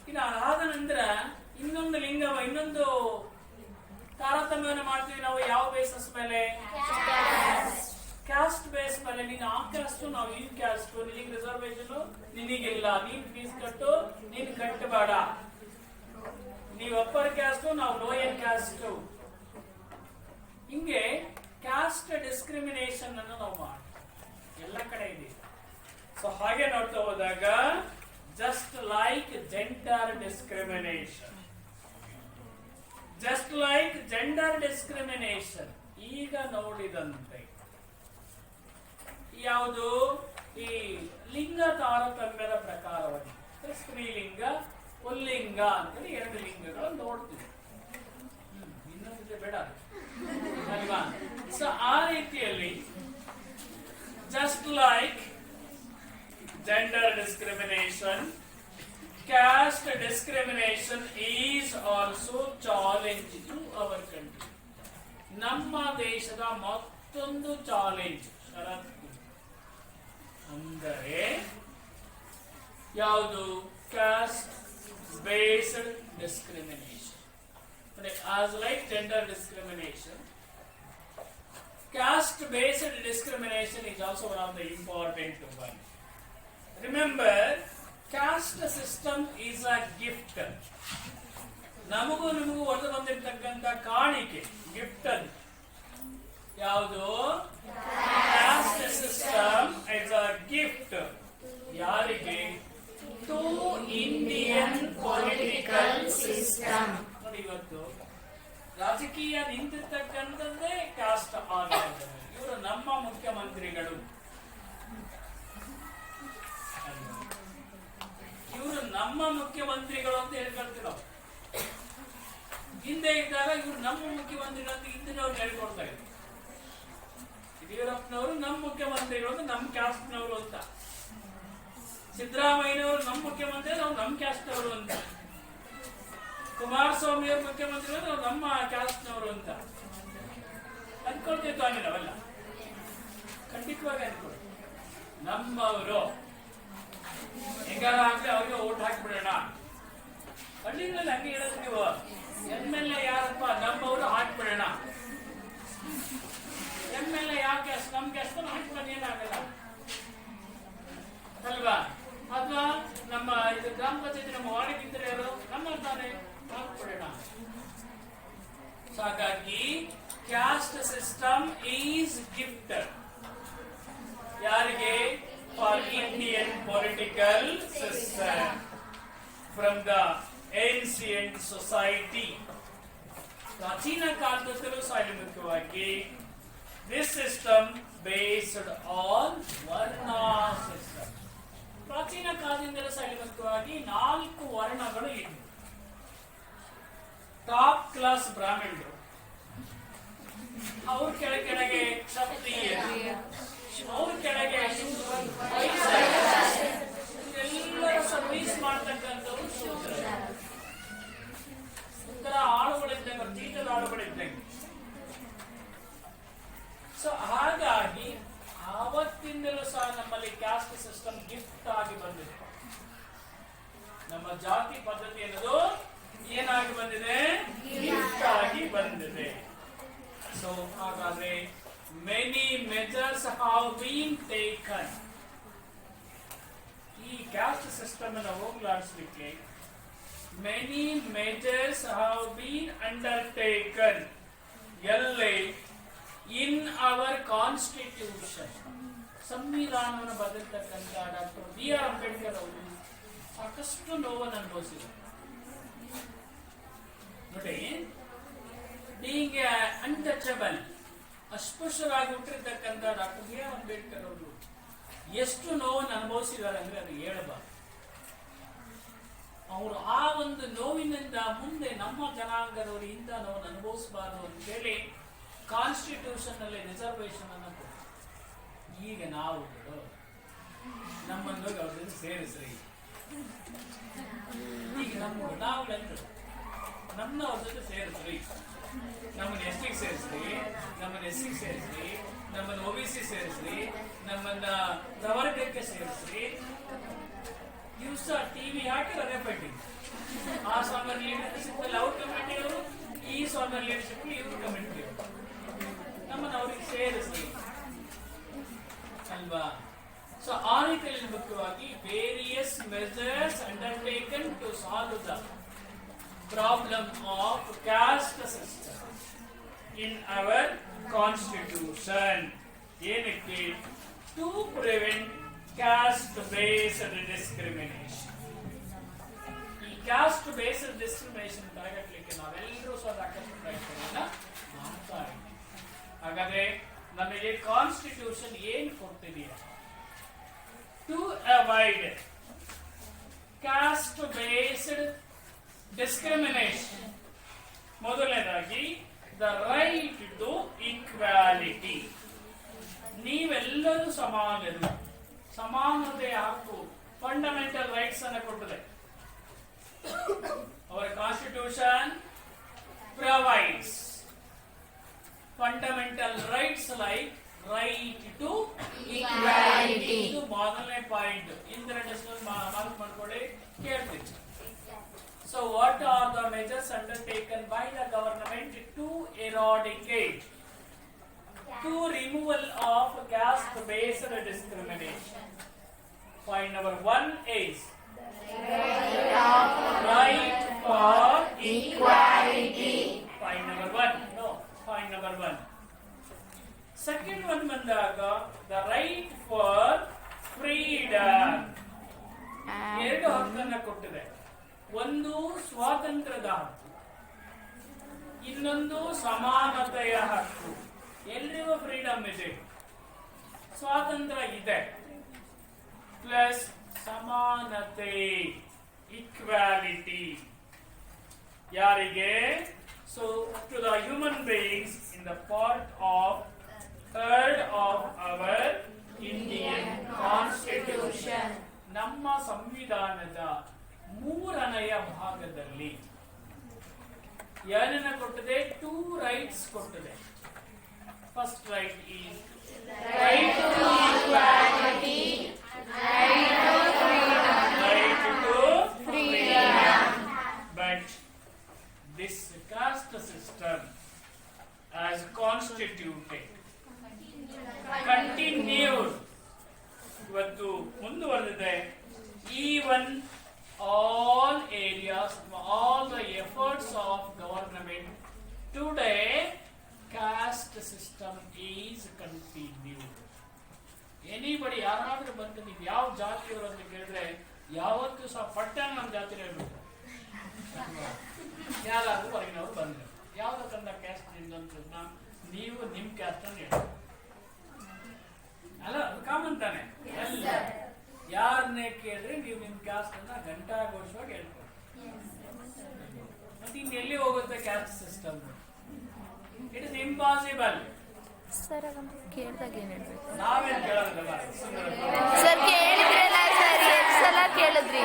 ಇನ್ನು ಅದಾದ ನಂತರ ಇನ್ನೊಂದು ಇನ್ನೊಂದು ತಾರತಮ್ಯವನ್ನು ಮಾಡ್ತೀವಿ ನಾವು. ಯಾವ ಬೇಸಿಸ್ ಮೇಲೆ? ಕ್ಯಾಸ್ಟ್ ಬೇಸ್ ಮೇಲೆ. ನೀನು ಆ ಕ್ಯಾಸ್ಟ್, ನಾವು ಈ ಕ್ಯಾಸ್ಟ್, ನಿನಗೆ ರಿಸರ್ವೇಶನ್ ನಿನಗಿಲ್ಲ, ನೀನ್ ಫೀಸ್ ಕಟ್ಟು, ನೀನ್ ಕಟ್ಟಬೇಡ. ನೀವು ಅಪ್ಪರ್ ಕ್ಯಾಸ್ಟ್, ನಾವು ಲೋಯರ್ ಕ್ಯಾಸ್ಟ್. ಹಿಂಗೆ ಕ್ಯಾಸ್ಟ್ ಡಿಸ್ಕ್ರಿಮಿನೇಷನ್ ಅನ್ನು ನಾವು ಮಾಡಿ ಎಲ್ಲ ಕಡೆ ಇದೆ. ಸೊ ಹಾಗೆ ನೋಡ್ತಾ ಹೋದಾಗ just like gender discrimination, just like gender discrimination ಈಗ ನೋಡಿದಂತೆ ಯಾವುದು ಈ ಲಿಂಗ ತಾರತಮ್ಯದ ಪ್ರಕಾರವಾಗಿ ಸ್ತ್ರೀಲಿಂಗ ಪುಲ್ಲಿಂಗ ಅಂತ 2 ಲಿಂಗಗಳನ್ನು ನೋಡ್ತೀವಿ. ಇನ್ನೊಂದು ಬೇಡ ಅಲ್ವಾ? ಸೊ ಆ ರೀತಿಯಲ್ಲಿ just like gender discrimination, caste discrimination is also challenge to our country. ನಮ್ಮ ದೇಶದ ಮತ್ತೊಂದು ಚಾಲೆಂಜ್ ಷರತ್ತು ಅಂದರೆ ಯಾವುದು? caste based discrimination. As like gender discrimination, caste based discrimination is also one of the important one. Remember, caste system is a gift. ನಮಗೂ ನಿಮಗೂ ಒಡೆದು ಬಂದಿರತಕ್ಕಂಥ ಕಾಣಿಕೆ, ಗಿಫ್ಟ್. ಅದು ಯಾವುದು? caste system is a gift. ಯಾರಿಗೆ? To Indian political system. ನೋಡಿ, ಇವತ್ತು ರಾಜಕೀಯ ನಿಂತಿರ್ತಕ್ಕಂಥದ್ದೇ ಕಾಸ್ಟ್ ಆಧಾರದ. ಇವರು ನಮ್ಮ ಮುಖ್ಯಮಂತ್ರಿಗಳು, ಇವರು ನಮ್ಮ ಮುಖ್ಯಮಂತ್ರಿಗಳು ಅಂತ ಹೇಳ್ಕೊಳ್ತೀವಿ ನಾವು. ಹಿಂದೆ ಇದ್ದಾಗ ಇವರು ನಮ್ಮ ಮುಖ್ಯಮಂತ್ರಿಗಳು ಅಂತ ಹಿಂದಿನವ್ರು ಹೇಳ್ಕೊಡ್ತಾ ಇದ್ರು. ಯಡಿಯೂರಪ್ಪನವರು ನಮ್ಮ ಮುಖ್ಯಮಂತ್ರಿಗಳು ಅಂತ ನಮ್ಮ ಕ್ಯಾಸ್ಟ್ನವರು ಅಂತ, ಸಿದ್ದರಾಮಯ್ಯನವರು ನಮ್ಮ ಮುಖ್ಯಮಂತ್ರಿ ನಾವು ನಮ್ಮ ಕ್ಯಾಸ್ಟ್ನವರು ಅಂತ, ಕುಮಾರಸ್ವಾಮಿ ಅವರು ಮುಖ್ಯಮಂತ್ರಿಗಳು ನಾವು ನಮ್ಮ ಕ್ಯಾಸ್ಟ್ನವರು ಅಂತ ಅನ್ಕೊಳ್ತೀವಿ ತಾನೆ ನಾವೆಲ್ಲ. ಖಂಡಿತವಾಗಿ ಅನ್ಕೊಳ್ಳಿ, ನಮ್ಮವರು ಹೆಂಗಾರ ಆಗ್ಲಿ ಅವ್ರಿಗೆ ಓಟ್ ಹಾಕ್ಬಿಡೋಣ. ಹಳ್ಳಿಗಳಲ್ಲಿ ಹಂಗೆ ಹೇಳೋದು ನೀವು. MLA ಯಾರಪ್ಪ? ನಮ್ಮವರು ಹಾಕ್ಬಿಡೋಣ. MLA ಯಾವ ಕ್ಯಾಸ್ಟ್? ನಮ್ ಕ್ಯಾಸ್ಟ್ ಹಾಕ್ಬಿಡೋಣ, ಏನಾಗಲ್ಲ ಅಲ್ವಾ? ಅಥವಾ ನಮ್ಮ ಇದು ಗ್ರಾಮ ಪಂಚಾಯತಿ ನಮ್ಮ ವಾರ್ಡಿಗಿದ್ದರೆ ಯಾರು ನಮ್ಮ ತಾನೇ ಹಾಕ್ಬಿಡೋಣ. ಹಾಗಾಗಿ ಕ್ಯಾಸ್ಟ್ ಸಿಸ್ಟಮ್ ಈಸ್ ಗಿಫ್ಟೆಡ್ ಯಾರಿಗೆ? for Indian political system from the ancient society. ಪ್ರಾಚೀನ ಕಾಲದಿಂದಲೂ ಸಹ ಮುಖ್ಯವಾಗಿ this system ಬೇಸ್ಡ್ ಆನ್ ವರ್ಣ ಸಿಸ್ಟಮ್. ಪ್ರಾಚೀನ ಕಾಲದಿಂದಲೂ ಸೈನಿಕವಾಗಿ 4 ವರ್ಣಗಳು ಇವೆ. ಟಾಪ್ ಕ್ಲಾಸ್ ಬ್ರಾಹ್ಮಣರು, ಅವ್ರ ಕೆಳಗೆ ಕ್ಷತ್ರಿಯರು, ಅವ್ರ ಕೆಳಗೆ ಎಲ್ಲರ ಸರ್ವಿಸ್ ಮಾಡ್ತಕ್ಕಂಥವ್ರು ಶೂದ್ರರು. ಒಂಥರ ಆಳುಗಳಿದ್ದಂಗೆ, ತೀಟದ ಆಳುಗಳಿದ್ದಂಗೆ. ಸೊ ಹಾಗಾಗಿ ಆವತ್ತಿಂದಲೂ ಸಹ ನಮ್ಮಲ್ಲಿ ಕ್ಯಾಸ್ಟ್ ಸಿಸ್ಟಮ್ ಗಿಫ್ಟ್ ಆಗಿ ಬಂದಿದೆ. ನಮ್ಮ ಜಾತಿ ಪದ್ಧತಿ ಅನ್ನೋದು ಏನಾಗಿ ಬಂದಿದೆ? ಗಿಫ್ಟ್ ಆಗಿ ಬಂದಿದೆ. ಸೊ ಹಾಗಾದ್ರೆ many measures have been taken. ಈ ಕ್ಯಾಸ್ಟ್ ಸಿಸ್ಟಮ್ ಅನ್ನು ಹೋಗ್ಲಾಡಿಸ್ಲಿಕ್ಕೆ many measures have been undertaken. ಎಲ್ಲಿ? In our constitution. ಸಂವಿಧಾನವನ್ನು ಬರೆದಿರ್ತಕ್ಕಂಥ ಡಾಕ್ಟರ್ B.R. ಅಂಬೇಡ್ಕರ್ ಅವರು ಸಾಕಷ್ಟು ನೋವನ್ನು ಅನುಭವಿಸಿದರು. ನೋಡಿ, ಬೀಯಿಂಗ್ ಅನ್ಟಚಬಲ್, ಅಸ್ಪೃಶ್ಯರಾಗಿ ಹುಟ್ಟಿರ್ತಕ್ಕಂಥ ಡಾಕ್ಟರ್ B.R. ಅಂಬೇಡ್ಕರ್ ಅವರು ಎಷ್ಟು ನೋವನ್ನು ಅನುಭವಿಸಿದ್ದಾರೆ ಅಂದ್ರೆ ಅದು ಹೇಳಬಾರದು. ಅವರು ಆ ಒಂದು ನೋವಿನಿಂದ ಮುಂದೆ ನಮ್ಮ ಜನಾಂಗದವರು ಇಂಥ ನೋವನ್ನು ಅನುಭವಿಸಬಾರದು ಅಂತ ಹೇಳಿ ಕಾನ್ಸ್ಟಿಟ್ಯೂಷನ್ ನಲ್ಲಿ ರಿಸರ್ವೇಶನ್ ಅನ್ನು ಕೊಟ್ಟರು. ಈಗ ನಾವು ನಮ್ಮನ್ನು ಅವ್ರ ಜೊತೆ ಸೇರಿಸ್ರಿ. ಈಗ ನಾವು ನಮ್ಮನ್ನ ಅವ್ರ ಜೊತೆ ಸೇರಿಸ್ರಿ, ನಮ್ಮನ್ನ ST ಸೇರಿಸ್ರಿ, ನಮ್ಮನ್ನ SC ಸೇರಿಸ್ರಿ, ನಮ್ಮನ್ನ OBC ಸೇರಿಸ್ರಿ, ನಮ್ಮನ್ನ ಪ್ರವರ್ಗಕ್ಕೆ ಸೇರಿಸ್ರಿ. ದಿವಸ ಟಿವಿ ಹಾಕಿ ಅದೇ ಫೈಟಿಂಗ್. ಆ ಸ್ವಾಮಿ ಲೀಡರ್ಶಿಪ್ ಅಲ್ಲಿ ಅವ್ರ ಕಮಿಟಿ ಅವರು, ಈ ಸ್ವಾಮಿ ಲೀಡರ್ಶಿಪ್ ಇವ್ರ ಕಮಿಟಿ ಅವರು. ನಮ್ಮನ್ನು ಅವ್ರಿಗೆ ಸೇರಿಸ್ರಿ ಅಲ್ವಾ? ಸೊ ಆ ರೀತಿಯಲ್ಲಿ ಮುಖ್ಯವಾಗಿ various measures undertaken to solve the problem of caste system in our constitution. ಏನಕ್ಕೆ? To prevent caste based discrimination. ಈ ಕ್ಯಾಸ್ಟ್ ಬೇಸ್ಡ್ ಡಿಸ್ಕ್ರಿಮಿನೇಷನ್ ತಡೆಗಟ್ಟಲಿಕ್ಕೆ ನಾವೆಲ್ಲರೂ ಸಹ ಸಾಕಷ್ಟು ಪ್ರಯತ್ನವನ್ನ ಮಾಡ್ತಾ ಇದ್ದೀವಿ. ಹಾಗಾದ್ರೆ ನಮಗೆ ಕಾನ್ಸ್ಟಿಟ್ಯೂಷನ್ ಏನ್ ಕೊಡ್ತಿದೆಯಾ? To avoid caste based discrimination, ಮೊದಲನೇದಾಗಿ ದ ರೈಟ್ ಟು ಈಕ್ವಾಲಿಟಿ. ನೀವೆಲ್ಲರೂ ಸಮಾನರು, ಸಮಾನತೆ ಹಕ್ಕು, ಫಂಡಮೆಂಟಲ್ ರೈಟ್ಸ್ ಅನ್ನು ಕೊಟ್ಟಿದೆ. ಅವರ constitution provides fundamental rights like right to equality. ಇದು ಮೊದಲನೇ ಪಾಯಿಂಟ್. ಇಂದಿನ ಡಿಸ್ಕಸ್ ಮಾರ್ಕ್ ಮಾಡ್ಕೊಳ್ಳಿ, ಕೇಳ್ತೀನಿ. So what are the measures undertaken by the government to eradicate, to removal of caste based discrimination? Point number 1 is right for equality. Point number 1. No. Point number 1. Second one ಬಂದಾಗ the right for freedom. ಎರಡು ಹಕ್ಕನ್ನ ಕೊಟ್ಟಿದೆ. ಒಂದು ಸ್ವಾತಂತ್ರ್ಯದ ಹಕ್ಕು, ಇನ್ನೊಂದು ಸಮಾನತೆಯ ಹಕ್ಕು. ಎಲ್ರಿಗೂ ಫ್ರೀಡಮ್ ಇದೆ, ಸ್ವಾತಂತ್ರ್ಯ ಇದೆ, ಪ್ಲಸ್ ಸಮಾನತೆ, ಈಕ್ವಾಲಿಟಿ. ಯಾರಿಗೆ? So to the human beings in the part of 3rd of our Indian Constitution. ನಮ್ಮ ಸಂವಿಧಾನದ 3ನೇ ಭಾಗದಲ್ಲಿ ಏನನ್ನ ಕೊಟ್ಟಿದೆ? 2 ರೈಟ್ಸ್ ಕೊಟ್ಟಿದೆ. First right is right to equality, right to freedom. But this caste system as constituted continued, ಇವತ್ತು ಮುಂದುವರೆದಿದೆ. even all areas, all the efforts of government today, caste system is continued. Anybody ಯಾರಾದ್ರೂ ಬಂದು ನೀವು ಯಾವ ಜಾತಿಯವರು ಅಂತ ಕೇಳಿದ್ರೆ ಯಾವತ್ತೂ ಸಹ ಪಟ್ಟಣ ನಮ್ಮ ಜಾತಿ ಹೇಳ್ಬೇಕು. ಯಾರಾದ್ರೂ ಹೊರಗಿನವರು ಬಂದ್ರು, ಯಾವ್ದಕ್ಕಂದ ಕ್ಯಾಸ್ಟ್ ನಿಮ್ದು ಅಂತ ನೀವು ನಿಮ್ ಕ್ಯಾಸ್ಟ್ ಅನ್ನು ಹೇಳಿ. ಎಲ್ಲಿ ಹೋಗುತ್ತೆ caste system? It is impossible. Sir ಕೇಳಿದಾಗ ಏನು ಹೇಳ್ಬೇಕು? ನಾವೇನು ಕೇಳೋದಿಲ್ಲ. ಸರ್ ಕೇಳಿದ್ರಲ್ಲ ಸರ್, ಎಷ್ಟು ಸಲ ಕೇಳಿದ್ರಿ?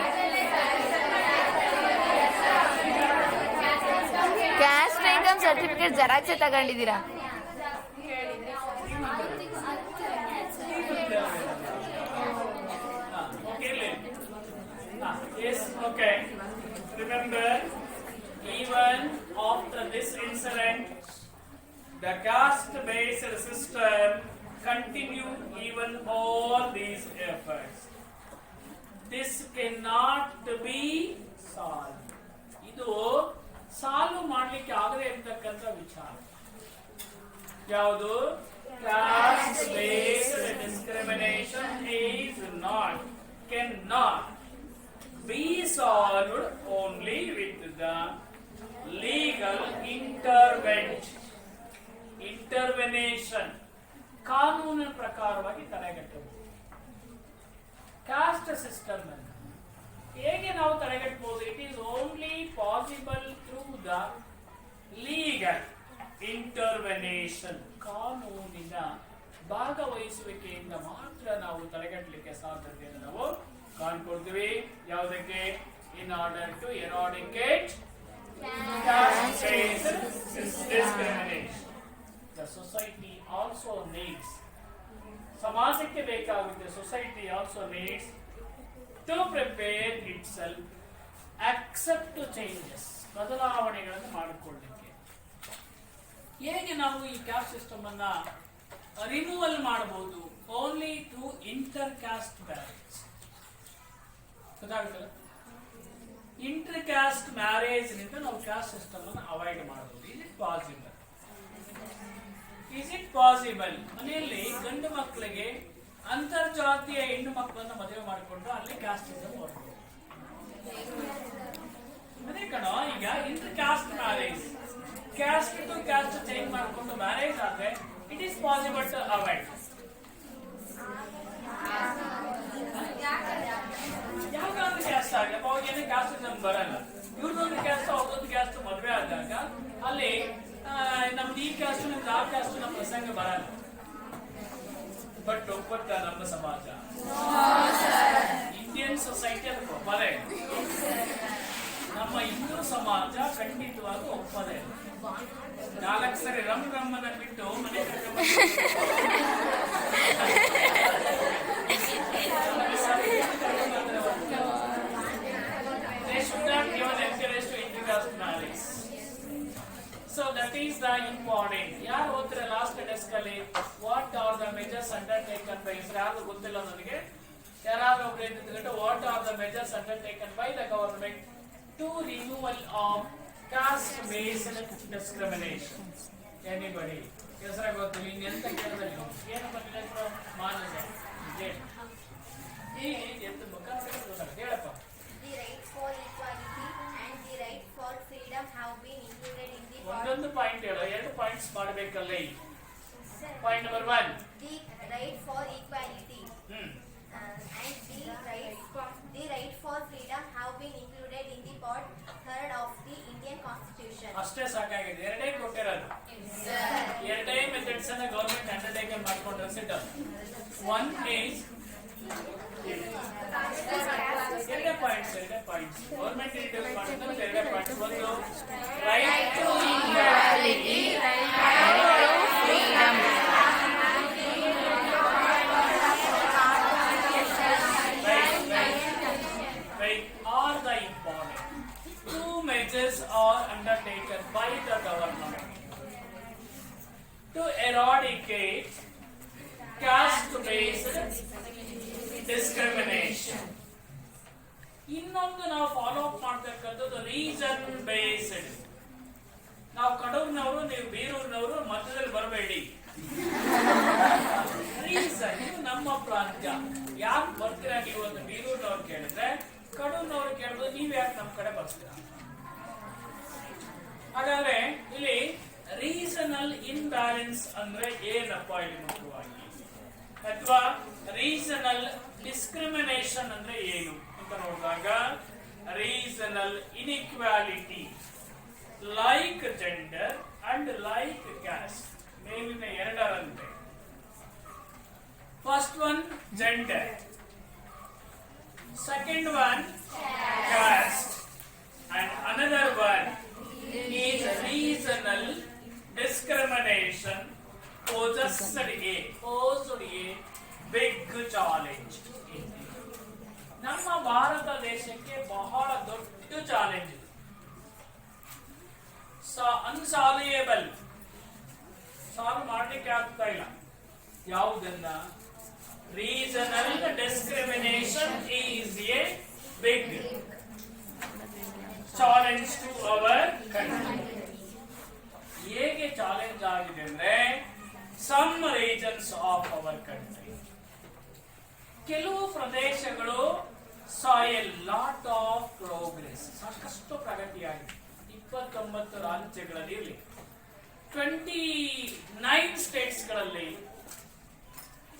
ಕ್ಯಾಸ್ಟ್ ಇನ್ಕಮ್ ಸರ್ಟಿಫಿಕೇಟ್ ಜೆರಾಕ್ಸೇ ತಗೊಂಡಿದ್ದೀರಾ? Yes, okay. Remember, even after this incident, the caste-based system continued even all these efforts. This cannot be solved. ಇದು ಸಾಲ್ವ್ ಮಾಡಲಿಕ್ಕೆ ಆಗದೇ ಇರತಕ್ಕಂಥ ವಿಚಾರ ಯಾವುದು? caste-based discrimination is not, cannot be solved only with the legal intervention. ಕಾನೂನಿನ ಪ್ರಕಾರವಾಗಿ ತಡೆಗಟ್ಟಬಹುದು. Caste system ಅನ್ನು ಹೇಗೆ ನಾವು ತಡೆಗಟ್ಟಬಹುದು? It is only possible through the legal intervention. ಕಾನೂನಿನ ಭಾಗವಹಿಸುವಿಕೆಯಿಂದ ಮಾತ್ರ ನಾವು ತಡೆಗಟ್ಟಲಿಕ್ಕೆ ಸಾಧ್ಯತೆಯನ್ನು ನಾವು ಕಾಣ್ಕೊಳ್ತೀವಿ. ಯಾವುದಕ್ಕೆ? In order to eradicate caste-based discrimination. The society also needs, ಸಮಾಜಕ್ಕೆ ಬೇಕಾಗುತ್ತೆ, society also needs to prepare itself, accept changes, ಬದಲಾವಣೆಗಳನ್ನು ಮಾಡಿಕೊಳ್ಳಲಿಕ್ಕೆ. ಹೇಗೆ ನಾವು ಈ ಕ್ಯಾಸ್ಟ್ ಸಿಸ್ಟಮ್ ಅನ್ನ ರಿಮೂವಲ್ ಮಾಡಬಹುದು? Only to inter caste marriage. ಗೊತ್ತಾಗುತ್ತಲ್ಲ? ಇಂಟರ್ ಕ್ಯಾಸ್ಟ್ ಮ್ಯಾರೇಜ್ ನಿಂದ ನಾವು ಕ್ಯಾಸ್ಟ್ ಸಿಸ್ಟಮ್ ಅನ್ನು ಅವಾಯ್ಡ್ ಮಾಡಬಹುದು. Is it possible? Is it possible? ಮನೆಯಲ್ಲಿ ಗಂಡು ಮಕ್ಕಳಿಗೆ ಅಂತರ್ಜಾತೀಯ ಹೆಣ್ಣು ಮಕ್ಕಳನ್ನ ಮದುವೆ ಮಾಡಿಕೊಂಡು ಅಲ್ಲಿ ಕ್ಯಾಸ್ಟ್ ಸಿಸ್ಟಮ್ ಹೊರಬಹುದು. ಅದೇ ಕಣೋ, ಈಗ inter caste marriage, caste to caste change ಮಾಡಿಕೊಂಡು ಮ್ಯಾರೇಜ್ ಆದ್ರೆ it is possible to avoid. ಯಾವ್ದಾದ್ರು ಕ್ಯಾಸ್ಟ್ ಆಗಲ್ಲ, ಅವಾಗ ಏನು ಕ್ಯಾಸ್ಟ್ ಸಿಸ್ಟಮ್ ಬರಲ್ಲ. ಇವ್ರದೊಂದು ಕ್ಯಾಸ್ಟ್ ಅವ್ರದೊಂದು ಕ್ಯಾಸ್ಟ್ ಮದುವೆ ಆದಾಗ ಅಲ್ಲಿ ನಮ್ದು ಈ ಕ್ಯಾಸ್ಟ್ ನಮ್ದು ಆ ಕ್ಯಾಸ್ಟ್ ನಮ್ಮ ಪ್ರಸಂಗ ಬರಲ್ಲ. ಬಟ್ ಒಪ್ಪತ್ತ ನಮ್ಮ ಸಮಾಜ, ಇಂಡಿಯನ್ ಸೊಸೈಟಿ ಅದಕ್ಕೆ ಒಪ್ಪದೇ. ನಮ್ಮ ಹಿಂದೂ ಸಮಾಜ ಖಂಡಿತವಾಗಿ ಒಪ್ಪದೇ. 4 ಸರಿ ರಮ್ಮನ ಬಿಟ್ಟು ಮನೆ they should not even encourage to intercaste marriage. So that is the important. ಯಾರು ಓದ್ತಾರೆ ಲಾಸ್ಟ್ ಡೆಸ್ಕ್ ಅಲ್ಲಿ what are the measures undertaken by, ಯಾರು ಗೊತ್ತಿಲ್ಲ ನನಗೆ, ಯಾರಾದ್ರೂ ಒಬ್ರು ಎದ್ದುಬಿಟ್ಟು what are the measures undertaken by the government to removal of caste based discrimination. Anybody ಹೆಸರ ಗೊತ್ತಿಲ್ಲ, ಇನ್ನೆಂತ ಕೇಳಿದ್ರೆ ಏನು ಬಂದಿಲ್ಲ ಮಾನಸ ಈ ಎಂತ ಮುಖ ಹೇಳಪ್ಪ. The right for equality and the right for freedom have been included in the ಒಂದೊಂದು ಪಾಯಿಂಟ್ ಹೇಳು, 2 ಪಾಯಿಂಟ್ಸ್ ಮಾಡಬೇಕಲ್ಲ. Point number 1, the right for equality and the right for freedom have been included in the part 3rd of the Indian Constitution. ಅಷ್ಟೇ ಸಾಕಾಗಿದೆ. 2 ಕೊಟ್ಟಿರೋದು. 2 methods ಅನ್ನ government undertaken ಮಾಡ್ಕೊಂಡ್ರೆ ಸಿಟ್ಟು. 1 is 2 points government introduce ಮಾಡಿದ್ರೆ 2 points. ಒಂದು right to equality, right to freedom. are the important. 2 measures are undertaken by the government to eradicate caste-based discrimination. ಇನ್ನೊಂದು ನಾವು ಫಾಲೋ ಅಪ್ ಮಾಡ್ತಕ್ಕಂಥದ್ದು ರೀಸನ್ ಬೇಸ್ಡ್. ನಾವು ಕಡೂರಿನವರು, ನೀವು ಬೀರೂರಿನವರು ಮಧ್ಯದಲ್ಲಿ ಬರಬೇಡಿ. ರೀಸನ್, ಇದು ನಮ್ಮ ಪ್ರಾಂತ್ಯ, ಯಾಕೆ ಬರ್ತೀರಾ ನೀವು ಅಂತ ಬೀರೂರಿನವ್ರು ಕೇಳಿದ್ರೆ, ಕಡೂರಿನವ್ರು ಕೇಳಿದ್ರೆ ನೀವ್ ಯಾಕೆ ನಮ್ಮ ಕಡೆ ಬರ್ತೀರಾ? ಹಾಗಾದ್ರೆ ಇಲ್ಲಿ ರೀಸನಲ್ ಇನ್ಬ್ಯಾಲೆನ್ಸ್ ಅಂದ್ರೆ ಏನಪ್ಪ ಇಲ್ಲಿ ಮುಖ್ಯವಾಗಿ, ಅಥವಾ ರೀಸನಲ್ ಡಿಸ್ಕ್ರಿಮಿನೇಷನ್ ಅಂದ್ರೆ ಏನು ಅಂತ ನೋಡಿದಾಗ, ರೀಸನಲ್ inequality gender. Second one, caste. And another one is regional discrimination posed a big challenge. ನಮ್ಮ ಭಾರತ ದೇಶಕ್ಕೆ ಬಹಳ ದೊಡ್ಡ ಚಾಲೆಂಜ್ ಇದೆ. ಅನ್ಸಾಲ್ವೇಬಲ್, ಸಾಲ್ವ್ ಮಾಡ್ಲಿಕ್ಕೆ ಆಗ್ತಾ ಇಲ್ಲ. ಯಾವುದನ್ನ? Regional discrimination is a big challenge to our country. ಹೇಗೆ ಚಾಲೆಂಜ್ ಆಗಿದೆ ಅಂದ್ರೆ, some regions of our country, ಕೆಲವು ಪ್ರದೇಶಗಳು saw a lot of progress, ಸಾಕಷ್ಟು ಪ್ರಗತಿಯಾಗಿದೆ. 29 ರಾಜ್ಯಗಳಲ್ಲಿ ಇರಲಿ, 29 ಸ್ಟೇಟ್ಸ್ಗಳಲ್ಲಿ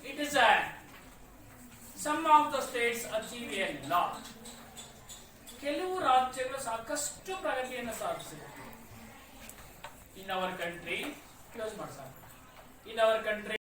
it is a some of the states achieve a lot. ಕೆಲವು ರಾಜ್ಯಗಳು ಸಾಕಷ್ಟು ಪ್ರಗತಿಯನ್ನು ಸಾಧಿಸಿದೆ. in our country, close ಮಾಡಿ ಸಾಕು. in our country